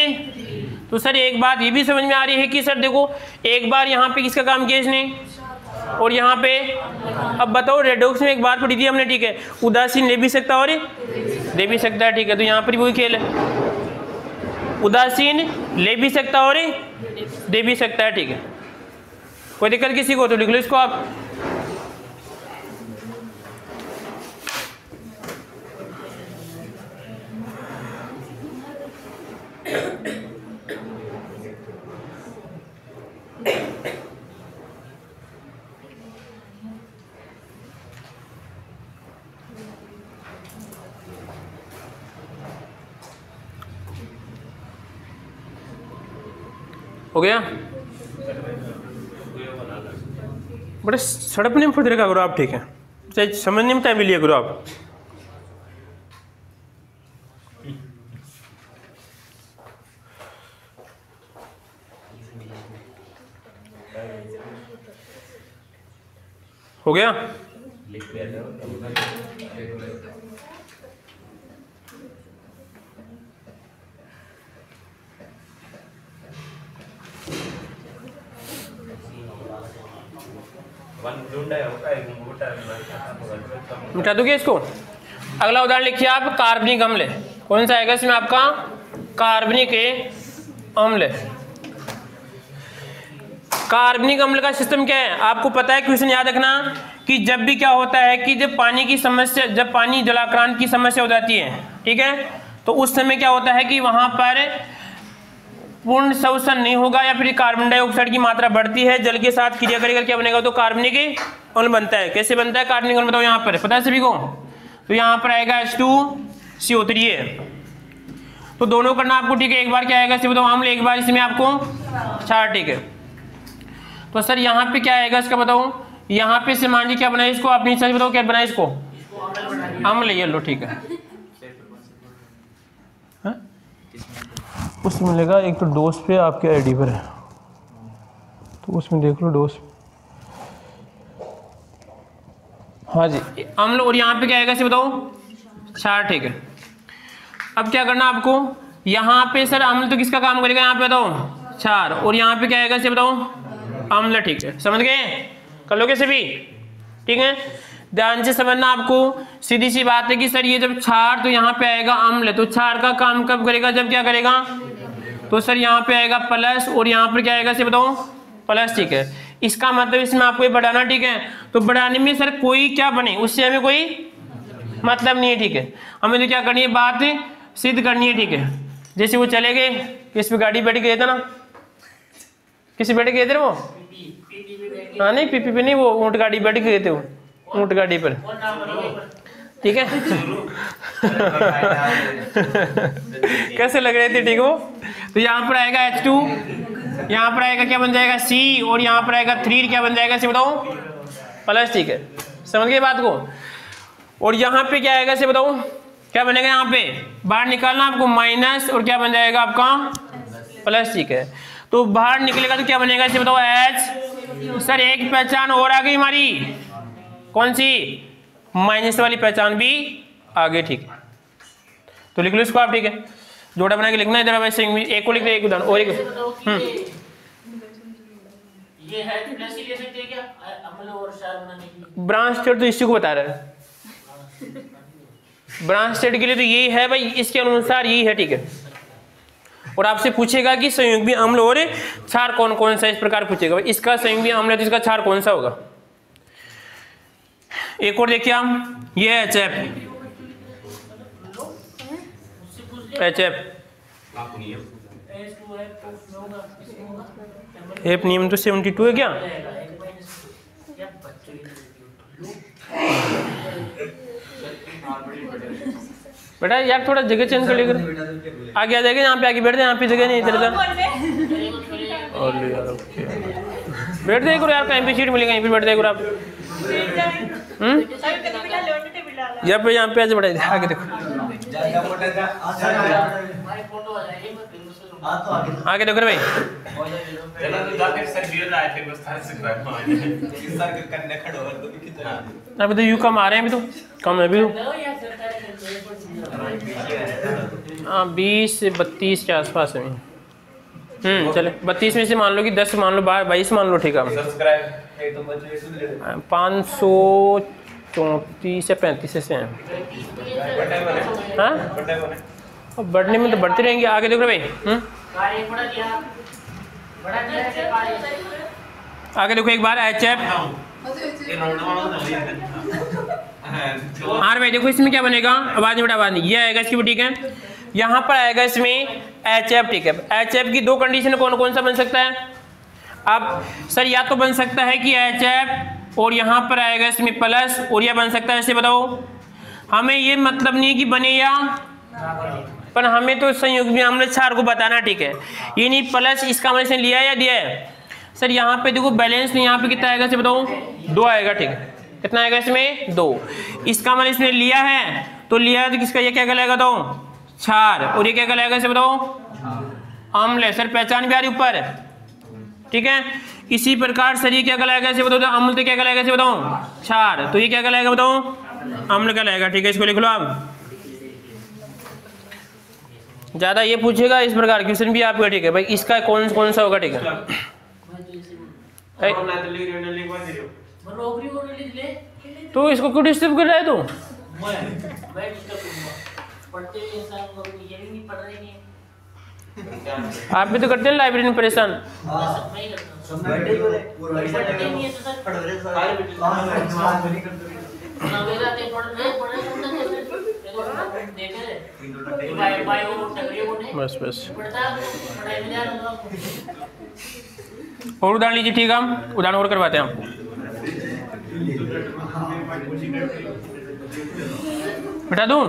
Speaker 1: तो सर एक बात ये भी समझ में आ रही है कि सर देखो एक बार यहाँ पे किसका काम किया इसने और यहाँ पे, अब बताओ रेडॉक्स में एक बात पढ़ी थी हमने, ठीक है, उदासीन ले भी सकता और दे भी सकता है, ठीक है, तो यहाँ पर वही खेल है, उदासीन ले भी सकता और दे भी सकता है, ठीक है। कोई दिक्कत किसी को तो लिख लो इसको आप। हो गया बड़े सड़पने में फुट करो आप, ठीक है, चाहे समझने में टाइम भी लिया करो आप। हो गया? मिटा दोगे इसको? अगला उदाहरण लिखिए आप, कार्बनिक अम्ल। कौन सा आएगा इसमें आपका? कार्बनिक अम्ल। कार्बनिक अम्ल का सिस्टम क्या है आपको पता है, क्वेश्चन याद रखना कि जब भी क्या होता है कि जब पानी की समस्या, जब पानी जलाक्रांत की समस्या हो जाती है, ठीक है, तो उस समय क्या होता है कि वहां पर पूर्ण शोषण नहीं होगा या फिर कार्बन डाइऑक्साइड की मात्रा बढ़ती है, जल के साथ क्रिया करेगा, क्या बनेगा? तो कार्बनिक अम्ल बनता है। कैसे बनता है कार्बनिक अम्ल बताओ? यहाँ पर पता है सभी को? तो यहाँ पर आएगा H2CO3 है, तो दोनों करना आपको, ठीक है। एक बार क्या आएगा इसे बताओ अम्ल, एक बार इसमें आपको क्षार, ठीक है। तो सर यहाँ पे क्या आएगा इसका बताओ? यहाँ पे से मान लीजिए क्या बनाए इसको, आप नीचे बताओ क्या बनाए इसको? अम्ल, ये लो, ठीक है। उसमें मिलेगा एक तो डोज पे आपके आईडी पर है, तो उसमें देख लो डोज। हाँ जी, अम्ल, और यहाँ पे क्या आएगा इसे बताओ? क्षार, ठीक है। अब क्या करना आपको? यहाँ पे सर अम्ल तो किसका काम करेगा? यहाँ पे बताओ क्षार, और यहाँ पे क्या आएगा इसे बताओ? अम्ल, ठीक है। समझ गए? कर लोगे सभी? ठीक है, ध्यान से समझना आपको। सीधी सी बात है कि सर ये जब क्षार, तो यहाँ पे आएगा अम्ल, तो क्षार का काम कब करेगा? जब क्या करेगा? तो सर यहाँ पे आएगा प्लस, और यहाँ पर क्या आएगा इसे बताओ? प्लस, ठीक है। इसका मतलब इसमें आपको ये बढ़ाना, ठीक है। तो बढ़ाने में सर कोई क्या बने उससे हमें कोई मतलब नहीं है, ठीक है। हमें तो क्या करनी है, बात सिद्ध करनी है, ठीक है। जैसे वो चले गए, किस पे गाड़ी बैठ गए थे ना, किसी बैठ गए थे वो? हाँ नहीं, पीपी पे नहीं, वो ऊंट गाड़ी बैठ गए थे, वो ऊंट गाड़ी पर, ठीक है। कैसे लग रहे थे, ठीक हो? तो यहाँ पर आएगा H2, यहाँ पर आएगा क्या बन जाएगा? C, और यहाँ पर आएगा 3, क्या बन जाएगा इसे बताओ? प्लस, ठीक है। समझ गए बात को? और यहाँ पे क्या आएगा इसे बताओ? क्या बनेगा? यहाँ पे बाहर निकालना आपको माइनस, और क्या बन जाएगा आपका? प्लस, ठीक है। तो बाहर निकलेगा तो क्या बनेगा इसे बताओ? H। सर एक पहचान और आ गई हमारी, कौन सी? माइनस वाली पहचान भी आ गई, ठीक है। तो लिख लो इसको आप, ठीक है। जोड़ा बना के लिखना इधर, वैसे एक को लिख दे, एक उदाहरण और एक।
Speaker 2: ये है प्लस ही ले सकते हैं क्या अम्ल और क्षार बनाने के लिए?
Speaker 1: ब्रांच स्टेट तो इसी को बता रहा है, ब्रांच स्टेट के लिए तो यही है भाई, इसके अनुसार यही है, ठीक है। और आपसे पूछेगा कि संयुग्मी अम्ल और क्षार कौन कौन सा, इस प्रकार पूछेगा भाई, इसका संयुग्मी अम्ल है तो इसका क्षार कौन सा होगा। एक और देखिए हम, ये है HF, HF नियम तो 72 है क्या? बेटा यार थोड़ा जगह चेंज कर लेकर आगे आ जाएगा, यहाँ पे आगे बैठ जाए, यहाँ पे जगह नहीं, इधर इधर बैठ जाए करो यार, कहीं पे सीट मिलेगा, यहीं पे बैठ जाए करो आप। यहाँ पे आगे बढ़ाई आगे देखो, आगे देखो रे भाई। अभी तो यू कम आ रहे हैं, अभी तो कम है अभी तो। हाँ 20 से 32 के आसपास है। चले 32 में से मान लो कि 10 मान लो, 22 मान लो, ठीक है। 534 या 35 से हैं। हाँ बढ़ने में तो बढ़ते रहेंगे। आगे देखो भाई। आगे देखो एक बार HF। हाँ भाई देखो इसमें क्या बनेगा, आवाज नहीं, बड़ा आवाज नहीं, ये आएगा इसकी, ठीक है। यहाँ पर आएगा इसमें HF, ठीक है। HF की दो कंडीशन कौन कौन सा बन सकता है? अब सर या तो बन सकता है कि HF और यहाँ पर आएगा इसमें प्लस, और यह बन सकता है, ऐसे बताओ। हमें ये मतलब नहीं कि बने या, पर हमें तो संयुग्मी अम्ल क्षार को बताना, ठीक है। ये नहीं प्लस इसका हमने इसने लिया या दिया है? सर यहाँ पे देखो बैलेंस में यहाँ पे कितना आएगा इसे बताओ, 2 आएगा, ठीक है। कितना आएगा इसमें 2। इसका मतलब इसने लिया है, तो लिया है तो किसका ये क्या कहलाएगा तो क्षार, और ये क्या कहलाएगा इसे बताओ अम्ल। सर पहचान भी आ रही ऊपर, ठीक है। इसी प्रकार सर ये क्या कहलाएगा इसे बताओ, अम्ल तो क्या कहलाएगा इसे बताओ क्षार, तो ये क्या कहलाएगा बताओ अम्ल कहलाएगा, ठीक है। इसको लिख लो आप। ज्यादा ये पूछेगा इस प्रकार क्वेश्चन भी आपका, ठीक है भाई। इसका कौन कौन सा होगा, ठीक है। तो इसको क्यों डिस्टर्ब कर रहा है तू? आप भी तो करते हैं लाइब्रेरी में परेशान। बस बस और उदाहरण लीजिए, ठीक है। हम उदाहरण और करवाते हैं आपको। बता दूं?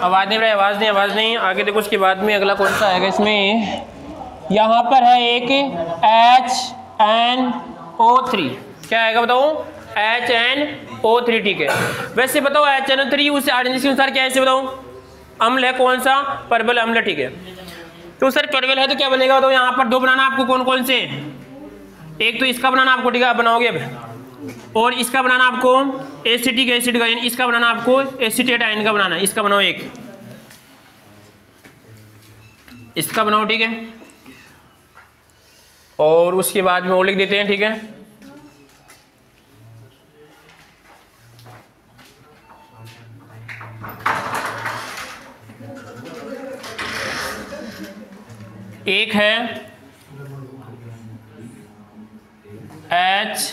Speaker 1: आवाज नहीं, आवाज नहीं, आवाज नहीं। आगे देखो उसके बाद में अगला कौन सा आएगा इसमें। यहाँ पर है एक HNO3, क्या आएगा बताओ HNO3, ठीक है। वैसे बताओ HNO3 उस आर्डिनेंस के अनुसार क्या है इसे बताओ, अम्ल है, कौन सा परबल अम्ल, ठीक है। तो सर परबल है तो क्या बनेगा बताओ, यहाँ पर 2 बनाना आपको, कौन कौन से, एक तो इसका बनाना आपको, ठीक है, आप बनाओगे अब, और इसका बनाना आपको एसिटिक एसिड का, यानी इसका बनाना आपको एसिटेट आयन का बनाना, इसका बनाओ एक, इसका बनाओ, ठीक है। और उसके बाद में और लिख देते हैं, ठीक है। एक है H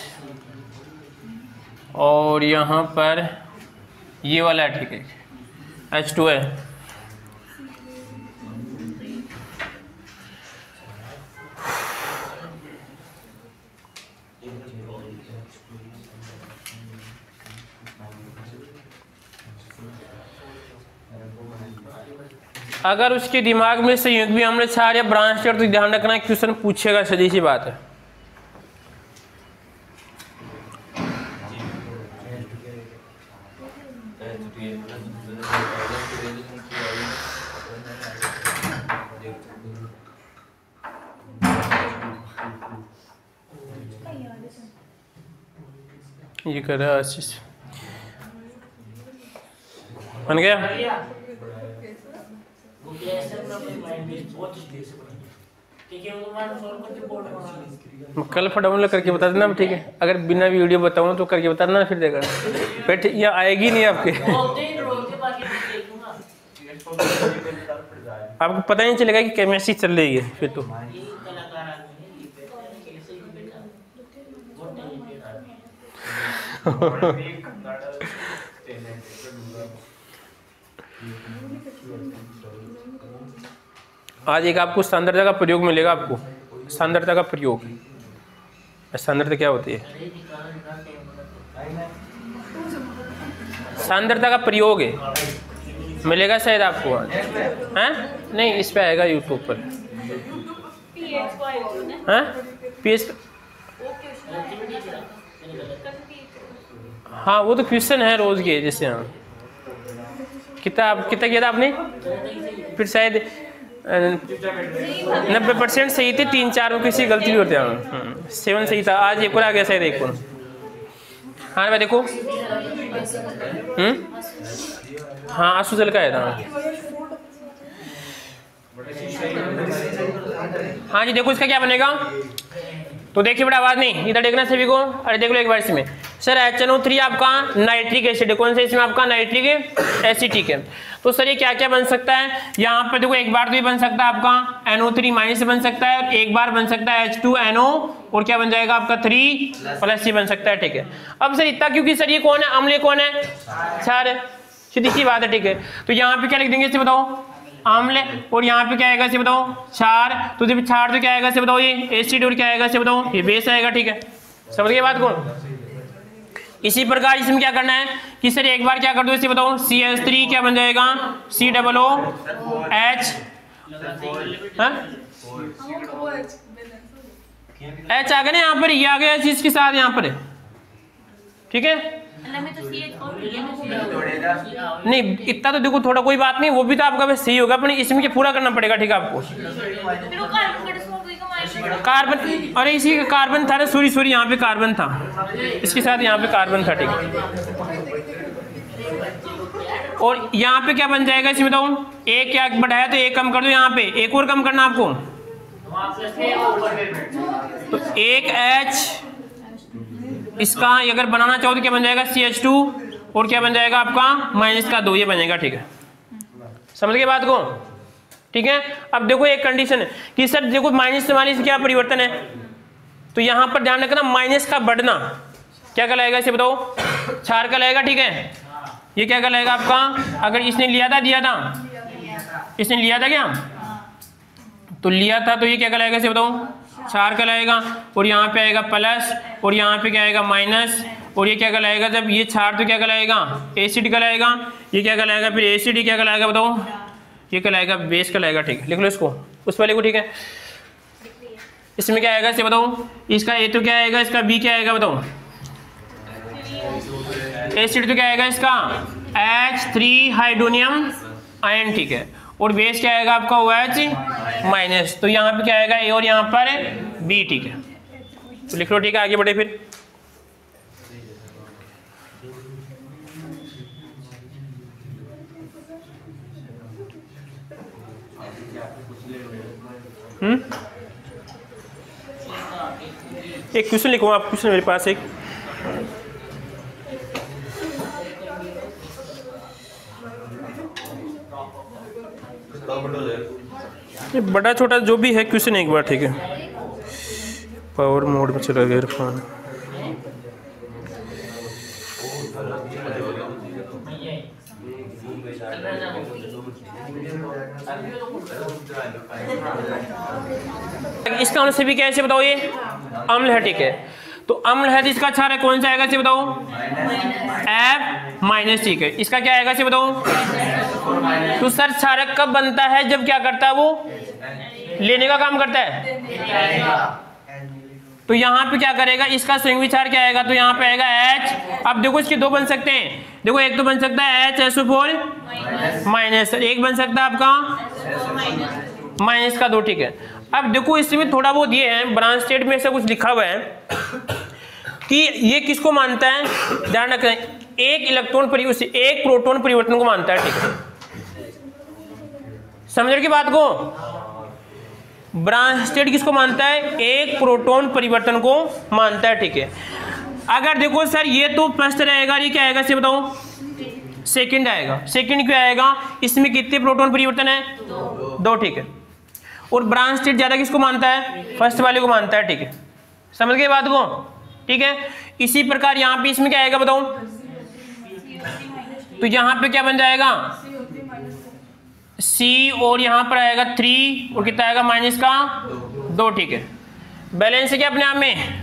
Speaker 1: और यहाँ पर ये वाला है, ठीक है, H2 है। अगर उसके दिमाग में संयुग्मी अम्ल क्षार या ब्रांस्टेड, तो ध्यान रखना क्वेश्चन पूछेगा, सीधी सी बात है। ये कर रहा है आशीष, बन गया। कल फटाफट करके बता देना, ठीक है। अगर बिना वीडियो बताऊँ तो करके बता देना, फिर देगा फिर ये आएगी नहीं आपके, आपको पता नहीं चलेगा कि केमिस्ट्री चल रही है फिर तो। आज एक आपको सांद्रता का प्रयोग मिलेगा, आपको सांद्रता का प्रयोग। सांद्रता क्या होती है, सांद्रता का प्रयोग है, मिलेगा शायद आपको आज, हैं? नहीं, इस पे आएगा यूट्यूब पर। हाँ पीएच, हाँ वो तो क्वेश्चन है रोज के जैसे। हाँ कितना किया था आपने? फिर शायद 90% सही थे, 3-4 में किसी गलती भी होते हैं। 7 सही था, आज एक और आ गया शायद एक और। हाँ भाई देखो, हाँ आंसू जल का है था। हाँ जी देखो इसका क्या बनेगा, तो देखिए बड़ा आवाज नहीं, इधर देखना सभी को। अरे देख लो एक बार इसमें सर HNO3 आपका नाइट्रिक एसिड है, कौन सा इसमें आपका नाइट्रिक एसिड, ठीक है। तो सर ये क्या क्या बन सकता है, यहाँ पर देखो एक बार तो ये बन सकता है आपका NO3 माइनस बन सकता है, और एक बार बन सकता है H2NO, और क्या बन जाएगा आपका 3+ बन सकता है, ठीक है। अब सर इतना क्योंकि सर ये कौन है, अम्ल कौन है, क्षार है, सीधी सी बात है, ठीक है। तो यहाँ पे क्या लिख देंगे इसे बताओ, अम्ल, और यहाँ पे क्या आएगा इसे बताओ, क्षार। तो जब क्षार तो क्या आएगा इसे बताओ, ये एसिड, और क्या आएगा इसे बताओ, ये बेस आएगा, ठीक है। समझ गए बात को। इसी प्रकार इसमें क्या करना है कि सर एक बार क्या कर दो इसे बताओ, CH3 क्या बन जाएगा, COOH, H आ गया ना यहाँ पर, ये आ गया इस चीज के साथ यहाँ पर, ठीक है। नहीं इतना तो देखो थोड़ा कोई बात नहीं, वो भी तो आपका बस सही होगा, अपने इसमें क्या पूरा करना पड़ेगा, ठीक है आपको। कार्बन, अरे इसी का कार्बन था, सॉरी यहाँ पे कार्बन था, इसके साथ यहाँ पे कार्बन था, ठीक है। और यहाँ पे क्या बन जाएगा इसमें बताओ, एक क्या बढ़ाया तो एक कम कर दो, यहाँ पे एक और कम करना आपको, तो एक H इसका अगर बनाना चाहो तो क्या बन जाएगा CH2, और क्या बन जाएगा आपका -2, ये बनेगा, ठीक है। समझ गए बात को, ठीक है। अब देखो एक कंडीशन है कि सर देखो माइनस से माइनस क्या परिवर्तन है, तो यहाँ पर ध्यान रखना माइनस का बढ़ना क्या कहलाएगा इसे बताओ, क्षार कहलाएगा, ठीक है। ये क्या कहलाएगा आपका, अगर इसने लिया था इसने लिया था क्या, तो लिया था, तो ये क्या कहलाएगा इसे बताओ, क्षार कहलाएगा। और यहाँ पे आएगा प्लस, और यहाँ पे क्या आएगा माइनस, और ये क्या कहलाएगा, जब ये क्षार तो क्या कहलाएगा, एसिड कहलाएगा। ये क्या कहलाएगा फिर एसिड, ही क्या कहलाएगा बताओ, ये कहलाएगा बेस कहलाएगा, ठीक है। लिख लो इसको, उस वाले को, ठीक है। इसमें क्या आएगा इसे बताओ, इसका ए तो क्या आएगा, इसका बी क्या आएगा बताओ, एसिड तो क्या आएगा इसका H3 हाइड्रोनियम आयन, ठीक है। और बेस क्या आएगा आपका OH-। तो यहाँ पे क्या आएगा ए, और यहाँ पर बी, ठीक है। तो लिख लो, ठीक है। आगे बढ़े फिर, एक क्वेश्चन लिखो आप, क्वेश्चन मेरे पास एक, ये बड़ा छोटा जो भी है क्वेश्चन एक बार, ठीक है। पावर मोड में चला गया इरफान, इसका आंसर भी कैसे बताओ, ये अम्ल है, ठीक है। तो अम्ल है तो इसका क्षार है कौन सा आएगा इसे बताओ, F-, ठीक है। इसका क्या आएगा इसे बताओ, तो सर क्षारक कब बनता है, जब क्या करता है वो लेने का काम करता है। तो यहाँ पे क्या करेगा, इसका संयुग्म विचार क्या आएगा, तो यहाँ पे आएगा H। अब देखो इसके दो बन सकते हैं, देखो एक तो बन सकता है HSO4 माइनस, एक बन सकता है आपका -2, ठीक है। अब देखो इसमें थोड़ा बहुत ये है, ब्रांच स्टेट में ऐसा कुछ लिखा हुआ है कि ये किसको मानता है, ध्यान रखें, एक इलेक्ट्रॉन परिवर्तन, एक प्रोटॉन परिवर्तन को मानता है, ठीक है। समझ रहे की बात को, ब्रांच स्टेट किसको मानता है, एक प्रोटॉन परिवर्तन को मानता है, ठीक है। अगर देखो सर ये तो फर्स्ट रहेगा, ये क्या आएगा इसे बताओ, सेकंड आएगा। सेकंड क्यों आएगा, इसमें कितने प्रोटॉन परिवर्तन है, 2, ठीक है। और ब्रांच स्टेट ज्यादा किसको मानता है, फर्स्ट वाले को मानता है, ठीक है। समझ गए बात को, ठीक है। इसी प्रकार यहाँ पे इसमें क्या आएगा बताओ, तो यहाँ पे क्या बन जाएगा C, और यहाँ पर आएगा 3, और कितना आएगा -2, ठीक है। बैलेंस है क्या अपने आप में।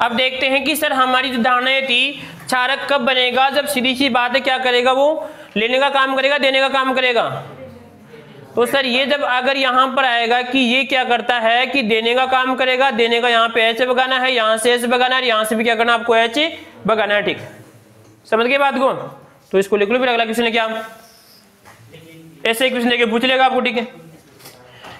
Speaker 1: अब देखते हैं कि सर हमारी जो धारणा थी क्षारक कब बनेगा, जब सीधी सी बात है क्या करेगा, वो लेने का काम करेगा, देने का काम करेगा। तो सर ये जब अगर यहाँ पर आएगा कि ये क्या करता है कि देने का काम करेगा, देने का यहाँ पे एच भगाना है, यहाँ से एच भगाना है, यहाँ से भी क्या करना आपको एच भगाना है, ठीक है, समझ गए बात को। तो इसको लिख लो, फिर अगला क्वेश्चन है क्या, ऐसे क्वेश्चन लेके पूछ लेगा आपको, ठीक है,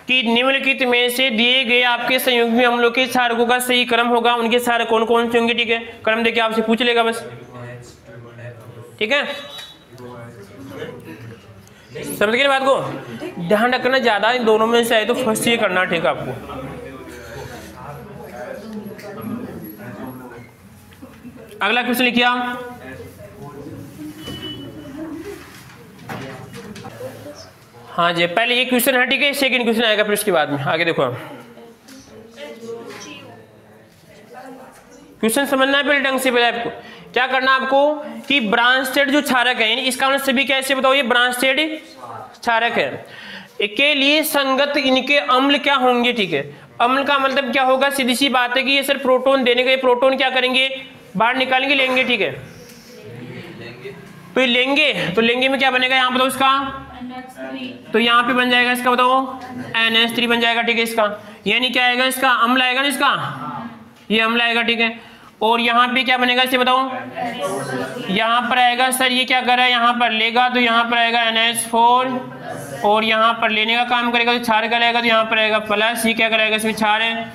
Speaker 1: कि निम्नलिखित में से दिए गए आपके संयुग्मी अम्लों के क्षारकों का सही क्रम होगा, उनके क्षारक कौन कौन से होंगे, ठीक है, क्रम देके आपसे पूछ लेगा बस, ठीक है, समझ गए बात को। ध्यान रखना ज्यादा इन दोनों में से आए तो फर्स्ट ये करना, ठीक है आपको। अगला क्वेश्चन लिखिए आप, हाँ जी, पहले ये क्वेश्चन है, ठीक है, सेकंड क्वेश्चन आएगा फिर उसके बाद में, आगे देखो आप क्वेश्चन समझना है पहले ढंग से। पहले आपको क्या करना है आपको कि ब्रांचेड जो क्षारक है, इसका मतलब सभी कैसे बताओ, ये ब्रांचेड क्षारक है, के लिए संगत इनके अम्ल क्या होंगे, ठीक है। अम्ल का मतलब क्या होगा, सीधी सी बात है कि ये सर प्रोटॉन देने का, ये प्रोटॉन क्या करेंगे, बाहर निकालेंगे, लेंगे, ठीक है, तो ये लेंगे, तो लेंगे में क्या बनेगा यहाँ बताओ इसका, तो यहाँ पे बन जाएगा इसका बताओ NH3 बन जाएगा, ठीक है, इसका यानी क्या आएगा, इसका अम्ल आएगा ना, इसका ये अम्ल आएगा, ठीक है। और यहाँ पे क्या बनेगा इसे बताओ, यहाँ पर आएगा सर ये क्या कर रहा है, यहाँ पर लेगा तो यहाँ पर आएगा NH4 और यहाँ पर लेने का काम करेगा तो क्षार का लेगा तो यहाँ पर आएगा प्लस, ये क्या करेगा इसमें क्षार है,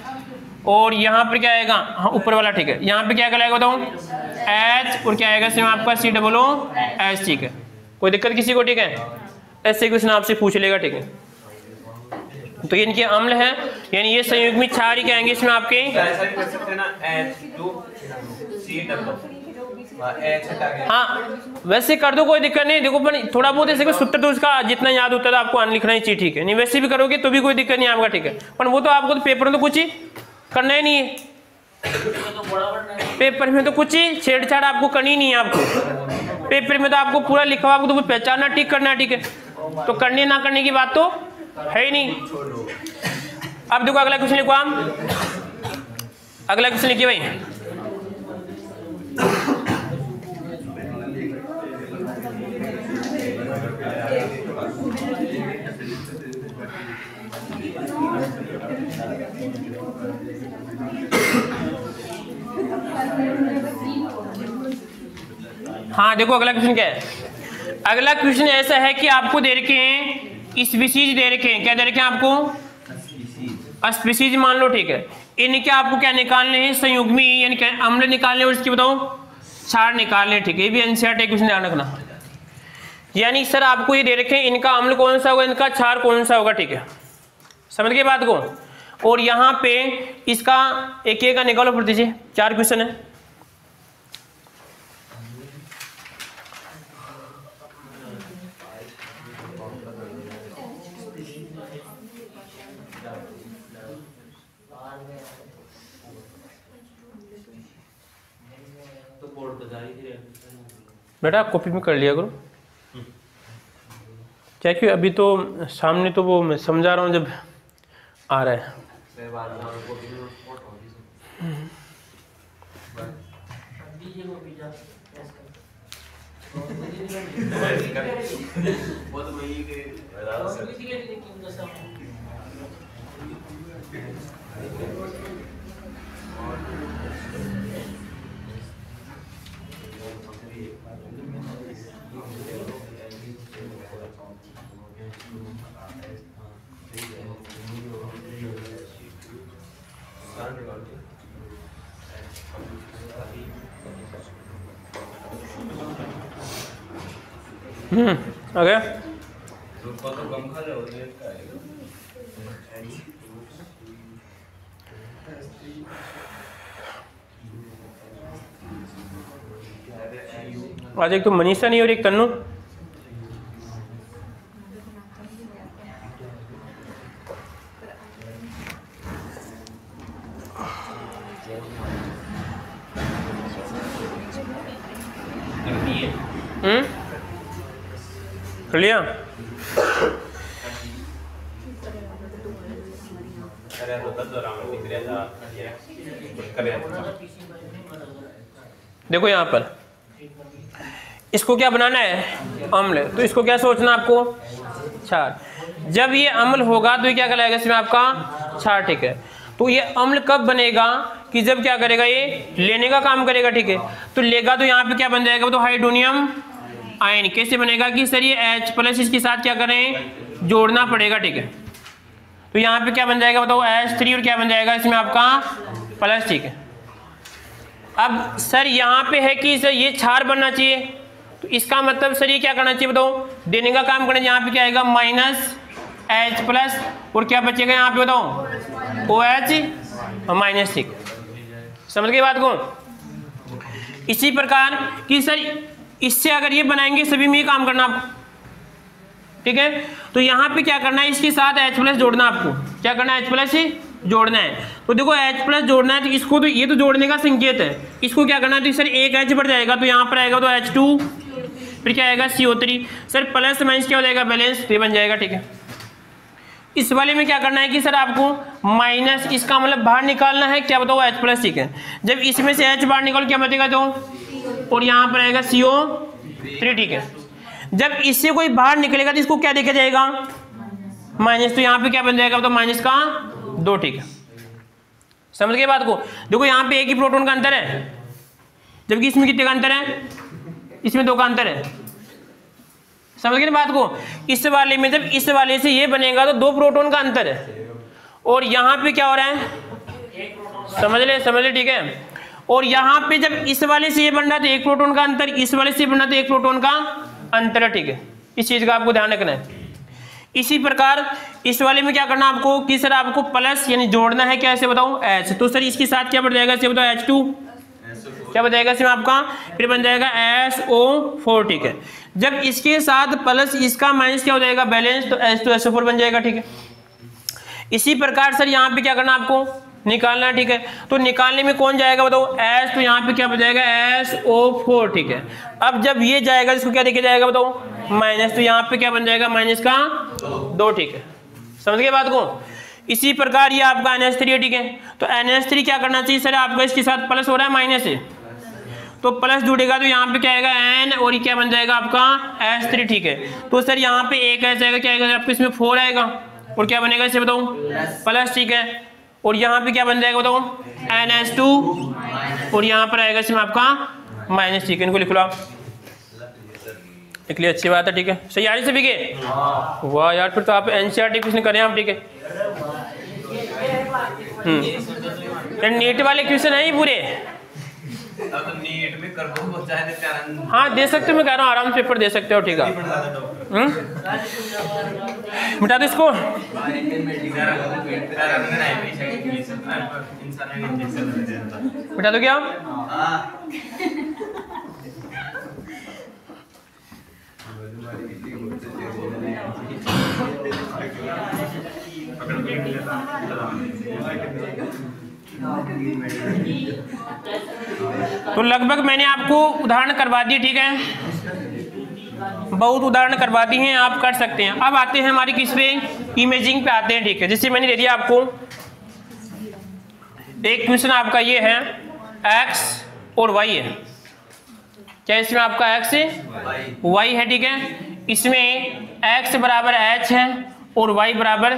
Speaker 1: और यहाँ पर क्या आएगा, हाँ ऊपर वाला, ठीक है, यहाँ पे क्या करेगा बताओ H और क्या आएगा इसमें आपका COOH, ठीक है, कोई दिक्कत किसी को, ठीक है, ऐसे क्वेश्चन आपसे पूछ लेगा, ठीक है। तो ये इनके अम्ल हैं, यानी ये संयुग्मी क्षार ही कहेंगे इसमें आपके, हाँ वैसे कर दो कोई दिक्कत नहीं, देखो पर थोड़ा बहुत ऐसे सूत्र तो उसका जितना याद होता है आपको आने लिखना ही चाहिए, ठीक है, नहीं वैसे भी करोगे तो भी कोई दिक्कत नहीं आपका, ठीक है, पर वो तो आपको तो पेपर में तो कुछ ही करना ही नहीं है, पेपर में तो कुछ ही छेड़छाड़ आपको करनी नहीं है, आपको पेपर में तो आपको पूरा लिखा हुआ, आपको तो पहचानना, टिक करना, ठीक है, तो करने ना करने की बात तो है ही नहीं। अब देखो अगला क्वेश्चन लिखो आप, अगला क्वेश्चन लिखिए भाई, हाँ देखो अगला क्वेश्चन क्या है, अगला क्वेश्चन ऐसा है कि आपको दे रखे हैं स्पीसीज दे रखे हैं, क्या दे रखे हैं आपको, स्पीसीज मान लो, ठीक है, इनके आपको क्या निकालने हैं, संयुग्मी यानी क्या अम्ल निकालने और इसकी बताओ क्षार निकालने, ठीक है, ये भी एनसीईआरटी क्वेश्चन ध्यान रखना, यानी सर आपको ये दे रखे हैं इनका अम्ल कौन सा होगा, इनका क्षार कौन सा होगा, ठीक है, समझ गए बात को। और यहाँ पे इसका एक एक का निकालो फिर दीजिए, 4 क्वेश्चन है, बेटा कॉपी में कर लिया करो, क्या कि अभी तो सामने तो वो मैं समझा रहा हूँ जब आ रहा है, ओके आज एक तो मनीषा नहीं और एक तन्नू, कर लिया, देखो यहाँ पर इसको क्या बनाना है अम्ल, तो इसको क्या सोचना आपको क्षार, जब ये अम्ल होगा तो ये क्या कहलाएगा इसमें आपका क्षार, ठीक है। तो ये अम्ल कब बनेगा कि जब क्या करेगा, ये लेने का काम करेगा, ठीक है। तो लेगा तो यहाँ पे क्या बन जाएगा, तो हाइड्रोनियम आयन। कैसे बनेगा कि सर ये H+ इसके साथ क्या करें, जोड़ना पड़ेगा, ठीक है। तो यहाँ पे क्या बन जाएगा बताओ, H3 और क्या बन जाएगा इसमें आपका प्लस, ठीक है। अब सर यहाँ पे है कि सर ये क्षार बनना चाहिए, तो इसका मतलब सर ये क्या करना चाहिए बताओ, देने का काम करना चाहिए। यहाँ पे क्या आएगा -H+ और क्या बचेगा यहाँ पे बताओ, OH और माइनस, ठीक। समझ गए बात को। इसी प्रकार कि सर इससे अगर ये बनाएंगे सभी में ये काम करना आपको, ठीक है। तो यहाँ पे क्या करना है, इसके साथ H+ जोड़ना आपको, क्या करना है, H+ जोड़ना है। तो देखो H+ जोड़ना है तो इसको, तो ये तो जोड़ने का संकेत है, इसको क्या करना है, तो सर एक H बढ़ जाएगा तो यहाँ पर आएगा तो H2, फिर क्या आएगा CO3, सर प्लस माइनस क्या हो जाएगा, बैलेंस, ये बन जाएगा, ठीक है। इस वाले में क्या करना है कि सर आपको माइनस, इसका मतलब बाहर निकालना है, क्या बताओ, H+, ठीक है। जब इसमें से H बाहर निकालो क्या बचेगा तो, और यहाँ पर आएगा CO3, ठीक है। जब इससे कोई बाहर निकलेगा तो इसको क्या देखा जाएगा, माइनस, तो यहाँ पे क्या बन जाएगा तो माइनस का 2, ठीक है। समझ गए बात को। देखो यहाँ पे एक ही प्रोटॉन का अंतर है, जबकि इसमें कितने का अंतर है, इसमें 2 का अंतर है। समझ गए ना बात को। इस वाले में जब इस वाले से ये बनेगा तो 2 प्रोटॉन का अंतर है, और यहाँ पे क्या हो रहा है, समझ ले, ठीक है। और यहाँ पे जब इस वाले से ये बन रहा है तो 1 प्रोटॉन का अंतर, इस वाले से बन रहा है तो 1 प्रोटॉन का अंतर है, ठीक है। इस चीज का आपको ध्यान रखना है। इसी प्रकार इस वाले में क्या करना आपको कि सर आपको प्लस यानी जोड़ना है, क्या ऐसे बताओ, H, तो सर इसके साथ क्या बढ़ जाएगा, ऐसे बताओ H2, क्या बताएगा इसमें आपका, फिर बन जाएगा SO4, ठीक है। जब इसके साथ प्लस इसका माइनस क्या हो जाएगा, बैलेंस, तो H2SO4 बन जाएगा, ठीक है। इसी प्रकार सर यहाँ पे क्या करना आपको, निकालना, ठीक है। तो निकालने में कौन जाएगा बताओ, H, तो यहाँ पे क्या बन SO4, ठीक है। अब जब ये जाएगा इसको क्या देखा जाएगा बताओ, माइनस, तो यहाँ पे क्या बन जाएगा, माइनस का 2, ठीक है। समझ गए बात को। इसी प्रकार ये आपका NH3 है, ठीक है। तो NH3 क्या करना चाहिए सर आपका, इसके साथ प्लस हो रहा है माइनस है, तो प्लस जुड़ेगा तो यहाँ पे क्या आएगा N, और ये क्या बन जाएगा आपका H3, ठीक है। तो सर यहाँ पे एक ऐसा आएगा, क्या आएगा आपको, इसमें 4 आएगा, और क्या बनेगा इसे बताओ, प्लस, ठीक है। और यहाँ पे क्या बन जाएगा बताओ, NH2, और यहाँ पर आएगा इसमें आपका माइनस, ठीक है। इनको लिख लो आप, लिख लिया, अच्छी बात है, ठीक है। सही आ रही सभी के, वाह यार, फिर तो आप NCERT क्वेश्चन करें आप, ठीक है। नीट वाले क्वेश्चन है ये पूरे,
Speaker 3: तो नीट में कर दो, चाहे
Speaker 1: हाँ दे सकते हो, मैं कह रहा हूँ आराम से पेपर दे सकते हो, ठीक है। मिटा दो इसको, मिटा दो क्या, तो लगभग मैंने आपको उदाहरण करवा दिए, ठीक है। बहुत उदाहरण करवा दी हैं, आप कर सकते हैं। अब आते हैं हमारी किस पे, इमेजिंग पे आते हैं, ठीक है। जैसे मैंने दे दिया आपको एक क्वेश्चन, आपका ये है x और y है, क्या इसमें आपका x है, y है, ठीक है। इसमें x बराबर h है और y बराबर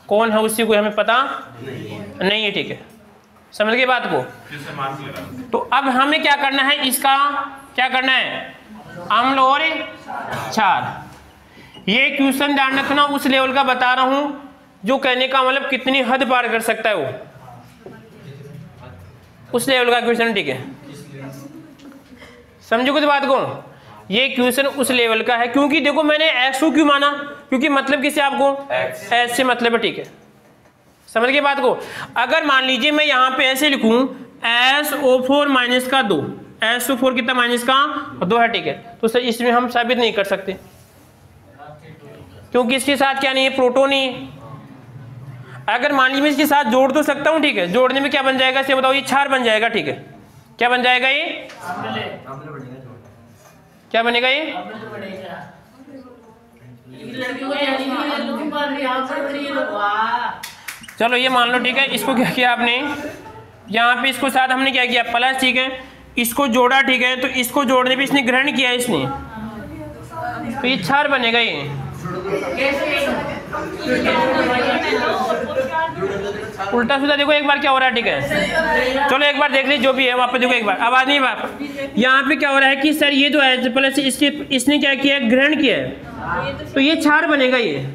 Speaker 1: कौन है उसी को हमें पता नहीं है, ठीक है। समझ गए बात को। तो अब हमें क्या करना है, इसका क्या करना है, अम्ल और क्षार। ये क्वेश्चन ध्यान रखना, उस लेवल का बता रहा हूं जो कहने का मतलब कितनी हद पार कर सकता है वो, उस लेवल का क्वेश्चन, ठीक है। समझो कुछ बात को, ये क्वेश्चन उस लेवल का है। क्योंकि देखो मैंने SO क्यों माना, क्योंकि मतलब किससे आपको H से मतलब है, ठीक है। समझ गए बात को। अगर मान लीजिए मैं यहाँ पे ऐसे लिखूं SO4 माइनस का 2, SO4 कितना माइनस का 2 है, ठीक है। तो सर इसमें हम साबित नहीं कर सकते, क्योंकि इसके साथ क्या नहीं है, प्रोटॉन ही है। अगर मान लीजिए इसके साथ जोड़ तो सकता हूं, ठीक है। जोड़ने में क्या बन जाएगा इसे बताओ, ये क्षार बन जाएगा, ठीक है। क्या बन जाएगा ये, क्या बनेगा ये, चलो ये मान लो, ठीक है। इसको क्या किया आपने, यहाँ पे इसको साथ हमने क्या किया, प्लस, ठीक है। इसको जोड़ा, ठीक है। तो इसको जोड़ने पे इसने ग्रहण किया, इसने, तो ये क्षार बनेगा ये। उल्टा सीधा देखो एक बार क्या हो रहा है, ठीक है। चलो एक बार देख लीजिए जो भी है वहाँ पे देखो एक बार, आवाज नहीं बात। यहाँ पे क्या हो रहा है कि सर ये तो है प्लस इसने क्या किया है, ग्रहण किया है, तो ये क्षार बनेगा ये,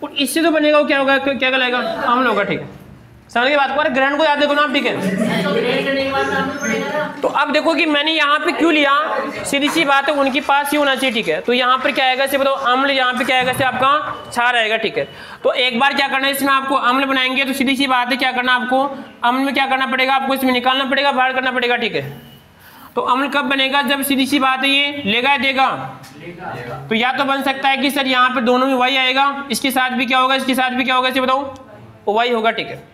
Speaker 1: और इससे तो बनेगा वो क्या होगा, क्या कहलाएगा, अम्ल होगा, ठीक है। समझ के बात को, ग्रहण को याद देखो ना आप, ठीक है। तो अब देखो कि मैंने यहाँ पे क्यों लिया, सीधी सी बात है, उनके पास ही होना चाहिए, ठीक है। तो यहाँ पर क्या आएगा से बताओ, अम्ल, यहाँ पे क्या आएगा से आपका क्षार आएगा, ठीक है। तो एक बार क्या करना है, इसमें आपको अम्ल बनाएंगे तो सीधी सी बात है क्या करना, आपको अम्ल में क्या करना पड़ेगा, आपको इसमें निकालना पड़ेगा, बाहर करना पड़ेगा, ठीक है। तो अम्ल कब बनेगा, जब सीधी सी बात है ये लेगा देगा, तो या तो बन सकता है कि सर यहाँ पे दोनों में वाई आएगा, इसके साथ भी क्या होगा, इसके साथ भी क्या होगा, इसे बताओ वाई होगा, ठीक है।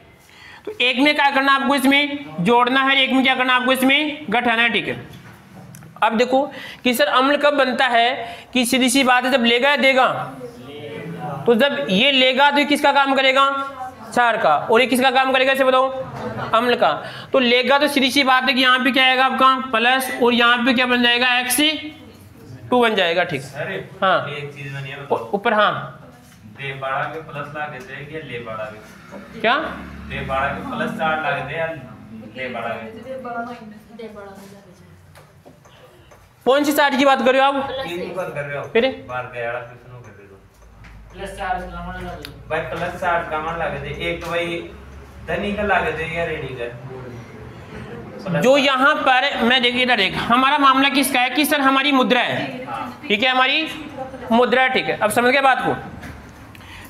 Speaker 1: तो एक में क्या करना आपको इसमें जोड़ना है, एक में क्या करना आपको इसमें घटाना है, ठीक है। अब देखो कि सर अम्ल कब बनता है, कि सीधी सी बात है जब लेगा देगा, तो जब ये लेगा तो ये किसका काम करेगा, क्षार का, और ये किसका काम करेगा इसे बताओ, अम्ल का। तो लेगा तो सीधी सी बात है कि यहाँ पे क्या आएगा आपका प्लस, और यहाँ पे क्या बन जाएगा X2 बन जाएगा, ठीक है। हाँ
Speaker 3: एक चीज बनी है
Speaker 1: ऊपर, हाँ
Speaker 3: दे बाड़ा के प्लस लागे थे या ले बाड़ा के,
Speaker 1: क्या
Speaker 3: दे बाड़ा के प्लस 4 लागे थे या ले बाड़ा के,
Speaker 1: कौन सी साइड की बात कर रहे हो आप,
Speaker 3: तीन की बात कर रहे हो,
Speaker 1: फिर
Speaker 3: बार गया क्वेश्चन कर रहे हो
Speaker 2: प्लस 4 कमन लगे
Speaker 3: भाई, प्लस 4 कमन लागे थे, एक तो भाई धनी का लागे थे या रेडी का,
Speaker 1: जो यहाँ पर मैं देखिए इधर देख, हमारा मामला किसका है कि सर हमारी मुद्रा है, ठीक है, हमारी मुद्रा है, ठीक है। अब समझ गए बात को,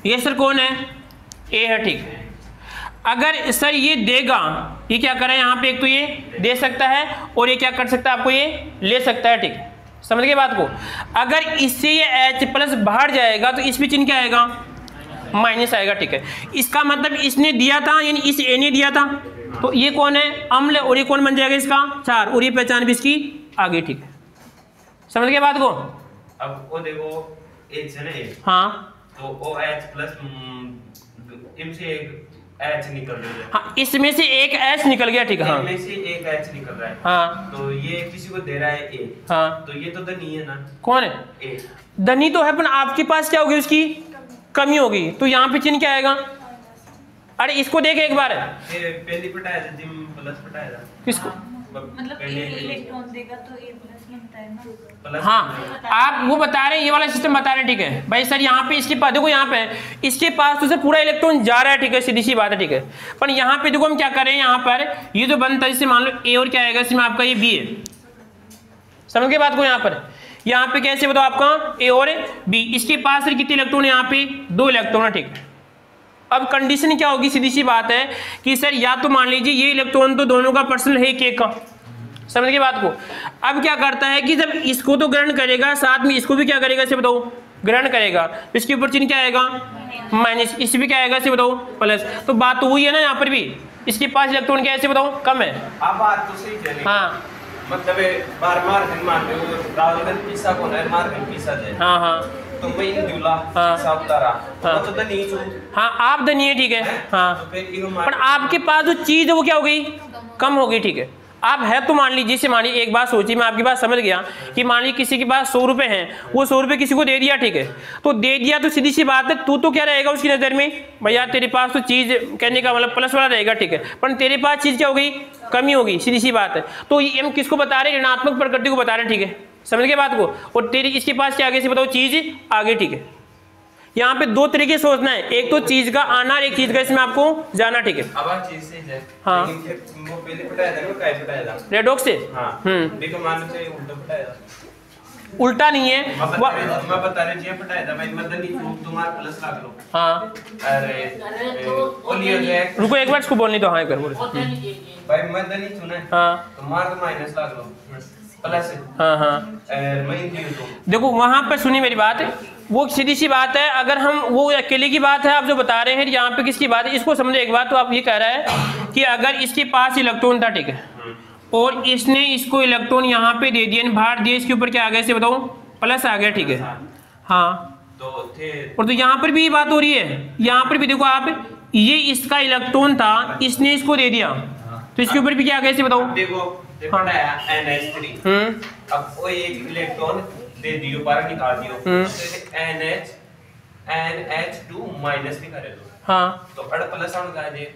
Speaker 1: ये सर कौन है, ए है, ठीक है। अगर सर ये देगा, ये क्या करे यहाँ पे, एक तो ये दे सकता है और ये क्या कर सकता है, आपको ये ले सकता है, ठीक है। समझ गए बात को। अगर इससे ये H प्लस बाहर जाएगा तो इस पे चिन्ह क्या आएगा, माइनस आएगा, ठीक है। इसका मतलब इसने दिया था, यानी इस ए ने दिया था, तो ये कौन है, अम्ल, और ये कौन बन जाएगा इसका क्षार, और ये पहचान भी इसकी आगे, ठीक है। समझ गए बात को।
Speaker 3: अब वो देखो H है ना,
Speaker 1: हाँ
Speaker 3: तो OH प्लस इनसे एक H निकल रही है,
Speaker 1: हाँ, इसमें से एक H निकल गया, ठीक है। हाँ
Speaker 3: इनमें से एक H निकल रहा है,
Speaker 1: हाँ,
Speaker 3: तो ये किसी को दे रहा है A,
Speaker 1: हाँ,
Speaker 3: तो ये तो धनी है ना,
Speaker 1: कौन है,
Speaker 3: A,
Speaker 1: धनी तो है, पर आपके पास क्या होगी, उसकी कमी होगी, तो यहाँ पे चिन्ह क्या आएगा। अरे इसको देख एक बार,
Speaker 3: ये पहली पटाया था, जिम प्लस पटाया था,
Speaker 1: किसको,
Speaker 4: मतलब ए इलेक्ट्रॉन देगा तो ए प्लस बनता है ना,
Speaker 3: प्लस
Speaker 1: हाँ आप वो बता रहे हैं, ये वाला सिस्टम बता रहे हैं, ठीक है भाई। सर यहाँ पे इसके पास देखो, यहाँ पे इसके पास तो सर पूरा इलेक्ट्रॉन जा रहा है, ठीक है, सीधी सी बात है, ठीक है। पर यहाँ पे देखो हम क्या कर रहे हैं, यहाँ पर ये जो बनता है, जैसे मान लो ए और क्या आएगा इसमें आपका ये बी है, समझ के बात को। यहाँ पे कैसे बताओ आपका ए और बी, इसके पास फिर कितने इलेक्ट्रॉन, यहाँ पे 2 इलेक्ट्रॉन है, ठीक है। अब कंडीशन क्या होगी, सीधी सी बात है कि सर या तो मान लीजिए ये इलेक्ट्रॉन तो दोनों का पर्सनल है एक का, समझ के बात को। अब क्या करता है कि जब इसको तो ग्रहण करेगा, साथ में इसको भी क्या करेगा इसे बताओ, ग्रहण करेगा, इसके ऊपर चिन्ह क्या आएगा, माइनस, इसमें क्या आएगा इसे बताओ, प्लस। तो बात तो वही है ना, यहाँ पर भी इसके पास इलेक्ट्रॉन क्या है इसे बताओ, कम है।
Speaker 3: अब बात तो सही चली,
Speaker 1: हाँ
Speaker 3: मतलब बार मान लो रावलगंज पीसा को है, मारगंज पीसा जाए,
Speaker 1: हाँ हाँ,
Speaker 3: तो मैं इंदुला
Speaker 1: हाँ।
Speaker 3: सब तारा,
Speaker 1: हाँ।
Speaker 3: तो धनी छू,
Speaker 1: हाँ आप धनी है, ठीक है, हाँ,
Speaker 3: तो फिर इनो
Speaker 1: पर आपके पास जो चीज है वो क्या हो गई, कम हो गई, ठीक है। आप है तो मान लीजिए, से मान लीजिए एक बात सोचिए, मैं आपकी बात समझ गया कि मान लीजिए किसी के पास 100 रुपए हैं, वो 100 रुपए किसी को दे दिया, ठीक है। तो दे दिया तो सीधी सी बात है, तू तो क्या रहेगा उसकी नजर में, भैया तेरे पास तो चीज कहने का मतलब प्लस वाला रहेगा, ठीक है, पर तेरे पास चीज क्या हो गई, कमी होगी, सीधी सी बात है। तो ये हम किसको बता रहे हैं, ऋणात्मक प्रकृति को बता रहे हैं, ठीक है, समझ गए बात को। और तेरी इसके पास क्या आगे से बताओ, चीज आगे, ठीक है। यहाँ पे 2 तरीके से सोचना है, एक तो चीज का आना और एक चीज का इसमें आपको जाना, ठीक है।
Speaker 3: अब आप चीज से जाए,
Speaker 1: हाँ।
Speaker 3: लेकिन फिर वो पहले पटाया था, वो काय पटाया था,
Speaker 1: रेडॉक्स से,
Speaker 3: हाँ, देखो मान लो उल्टा पटाया था,
Speaker 1: उल्टा नहीं है,
Speaker 3: मैं बता रहे जी पटाया था भाई, मदन नहीं तुम्हारा प्लस लाग लो,
Speaker 1: हाँ।
Speaker 3: अरे ओलियो है,
Speaker 1: रुको एक बार इसको बोलनी तो, हाँ एक बार बोलो,
Speaker 3: भाई मदन नहीं सुना है,
Speaker 1: हाँ,
Speaker 3: तुम्हारा तो माइनस लाग लो, प्लस है,
Speaker 1: हाँ हाँ।
Speaker 3: मैं इंदियो तो
Speaker 1: देखो वहां पर सुनी मेरी बात, वो सीधी सी बात है। अगर हम वो अकेले की बात है, आप जो बता रहे हैं यहाँ पे किसकी बात है, इसको समझो एक बात। तो आप ये कह रहा है कि अगर इसके पास इलेक्ट्रॉन था, ठीक है, और इसने इसको इलेक्ट्रॉन यहाँ पे दे दिया, भार दिया, इसके ऊपर क्या आ गया इसे बताओ, प्लस आ गया, ठीक है, हाँ।
Speaker 3: तो थे,
Speaker 1: और तो यहाँ पर भी ये बात हो रही है, यहाँ पर भी देखो आप, ये इसका इलेक्ट्रॉन था, इसने इसको दे दिया, तो इसके ऊपर भी क्या आ गया इसे बताओ,
Speaker 3: देखो पटाया NH3, अब वो एक इलेक्ट्रॉन दे दियो, बाहर निकाल दियो, तो NH NH2 माइनस भी करे दो
Speaker 1: हाँ
Speaker 3: तो अड़ प्लस आउट का दे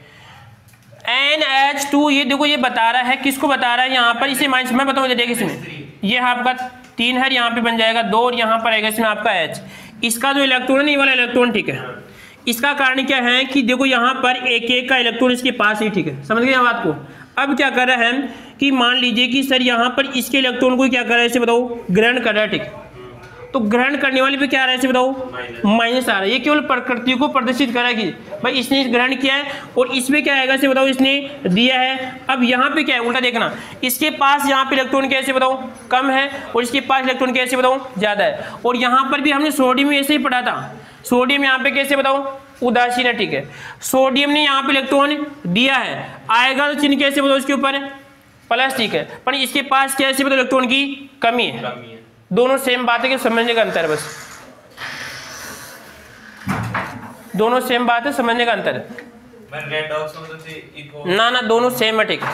Speaker 1: NH2 ये देखो ये बता रहा है, किसको बता रहा है यहाँ पर, इसे माइनस मैं बताऊँ देखिए इसमें ये आपका 3 है, यहाँ पे बन जाएगा 2 और यहाँ पर आएगा इसमें आपका H। इसका जो इलेक्ट्रॉन है ये वाला इलेक्ट्रॉन, ठीक है। इसका कारण क्या है कि देखो यहाँ पर एक एक का इलेक्ट्रॉन इसके पास ही, ठीक है, समझ गए बात को। अब क्या कर रहा है कि मान लीजिए कि सर यहाँ पर इसके इलेक्ट्रॉन को क्या कर रहा है इसे बताओ, ग्रहण कर रहा है, ठीक है। तो ग्रहण करने वाले पे क्या आ रहा है इसे बताओ, माइनस आ रहा है। ये केवल प्रकृति को प्रदर्शित कर रहा है कि भाई इसने ग्रहण किया है और इसमें क्या आएगा इसे बताओ, इसने दिया है। अब यहाँ पे क्या है उल्टा देखना, इसके पास यहाँ पे इलेक्ट्रॉन कैसे बताओ कम है और इसके पास इलेक्ट्रॉन कैसे बताओ ज़्यादा है। और यहाँ पर भी हमने सोडियम में ऐसे ही पढ़ा था, सोडियम यहाँ पे कैसे बताओ उदासीन है, ठीक है। सोडियम ने यहाँ पे इलेक्ट्रॉन दिया है, आएगा तो चिन्ह कैसे बताओ इसके ऊपर प्लस, ठीक है, पर इसके पास कैसे बताओ इलेक्ट्रॉन की कमी है। दोनों सेम बात है कि समझने का अंतर है, बस दोनों सेम बात है, समझने का अंतर है। ना दोनों सेम है, ठीक है।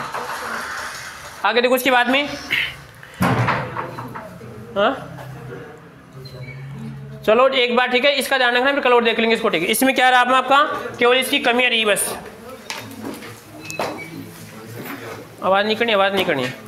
Speaker 1: आगे देखो उसके बाद में हाँ चलो एक बार, ठीक है, इसका ध्यान रखना, फिर कल और देख लेंगे इसको, ठीक है। इसमें क्या रहा आपका, केवल इसकी कमी रही, बस आवाज नहीं करनी है।